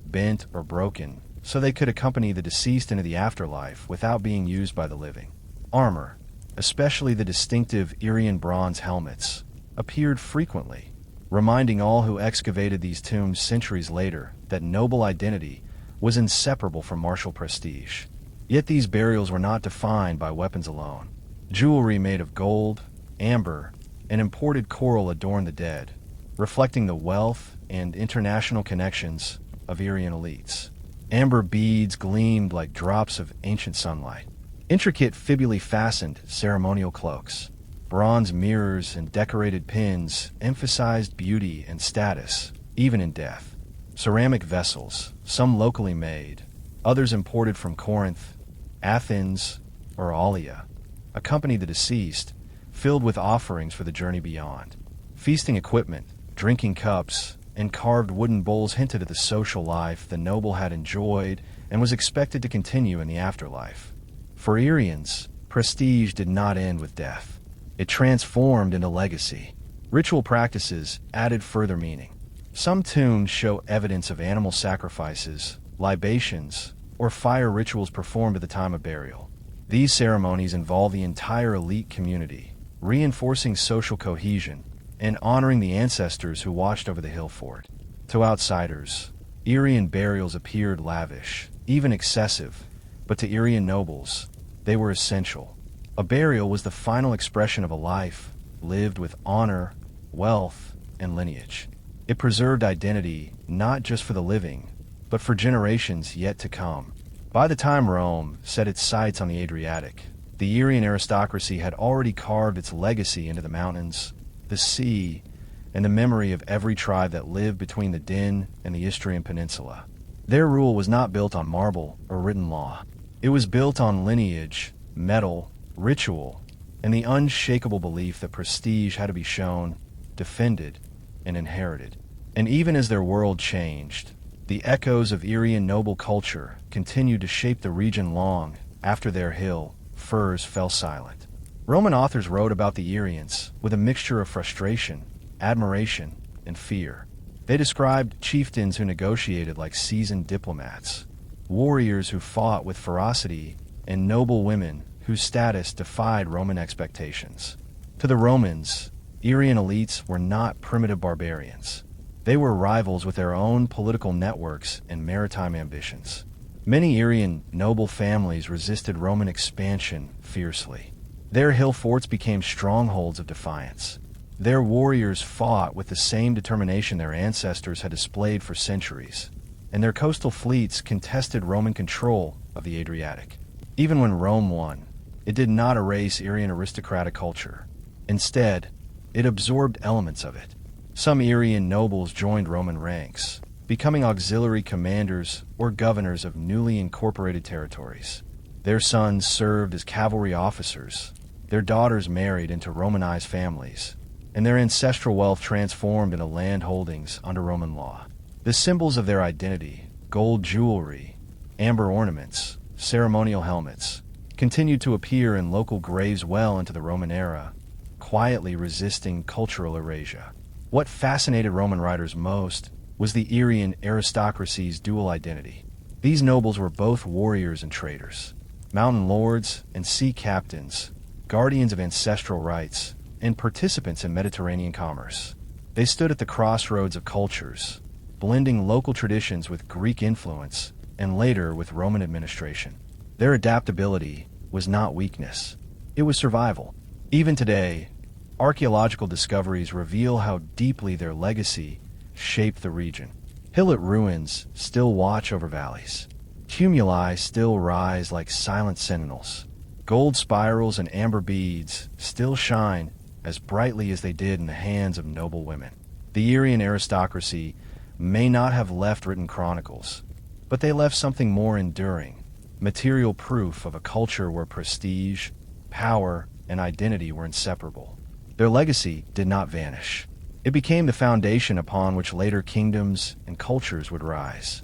bent, or broken, so they could accompany the deceased into the afterlife without being used by the living. Armor, especially the distinctive Irian bronze helmets, appeared frequently, reminding all who excavated these tombs centuries later that noble identity was inseparable from martial prestige. Yet these burials were not defined by weapons alone. Jewelry made of gold, amber, and imported coral adorned the dead, reflecting the wealth and international connections of Irian elites. Amber beads gleamed like drops of ancient sunlight. Intricate fibulae fastened ceremonial cloaks. Bronze mirrors and decorated pins emphasized beauty and status, even in death. Ceramic vessels, some locally made, others imported from Corinth, Athens, or Alia, accompanied the deceased, filled with offerings for the journey beyond. Feasting equipment, drinking cups, and carved wooden bowls hinted at the social life the noble had enjoyed and was expected to continue in the afterlife. For Irians, prestige did not end with death. It transformed into legacy. Ritual practices added further meaning. Some tombs show evidence of animal sacrifices, libations, or fire rituals performed at the time of burial. These ceremonies involve the entire elite community, reinforcing social cohesion and honoring the ancestors who watched over the hill fort. To outsiders, Irian burials appeared lavish, even excessive, but to Irian nobles, they were essential. A burial was the final expression of a life lived with honor, wealth, and lineage. It preserved identity not just for the living, but for generations yet to come. By the time Rome set its sights on the Adriatic, the Irian aristocracy had already carved its legacy into the mountains, the sea, and the memory of every tribe that lived between the Den and the Istrian Peninsula. Their rule was not built on marble or written law. It was built on lineage, metal, ritual, and the unshakable belief that prestige had to be shown, defended, and inherited. And even as their world changed, the echoes of Irian noble culture continued to shape the region long after their hill firs fell silent. Roman authors wrote about the Irians with a mixture of frustration, admiration, and fear. They described chieftains who negotiated like seasoned diplomats, warriors who fought with ferocity, and noble women whose status defied Roman expectations. To the Romans, Irian elites were not primitive barbarians. They were rivals with their own political networks and maritime ambitions. Many Irian noble families resisted Roman expansion fiercely. Their hill forts became strongholds of defiance. Their warriors fought with the same determination their ancestors had displayed for centuries, and their coastal fleets contested Roman control of the Adriatic. Even when Rome won, it did not erase Irian aristocratic culture. Instead, it absorbed elements of it. Some Irian nobles joined Roman ranks, becoming auxiliary commanders or governors of newly incorporated territories. Their sons served as cavalry officers, their daughters married into Romanized families, and their ancestral wealth transformed into land holdings under Roman law. The symbols of their identity, gold jewelry, amber ornaments, ceremonial helmets, continued to appear in local graves well into the Roman era, quietly resisting cultural erasure. What fascinated Roman writers most was the Arian aristocracy's dual identity. These nobles were both warriors and traders, mountain lords and sea captains, guardians of ancestral rights, and participants in Mediterranean commerce. They stood at the crossroads of cultures, blending local traditions with Greek influence and later with Roman administration. Their adaptability was not weakness, it was survival. Even today, archaeological discoveries reveal how deeply their legacy shaped the region. Hillit ruins still watch over valleys. Tumuli still rise like silent sentinels. Gold spirals and amber beads still shine as brightly as they did in the hands of noble women. The Arian aristocracy may not have left written chronicles, but they left something more enduring, material proof of a culture where prestige, power, and identity were inseparable. Their legacy did not vanish. It became the foundation upon which later kingdoms and cultures would rise.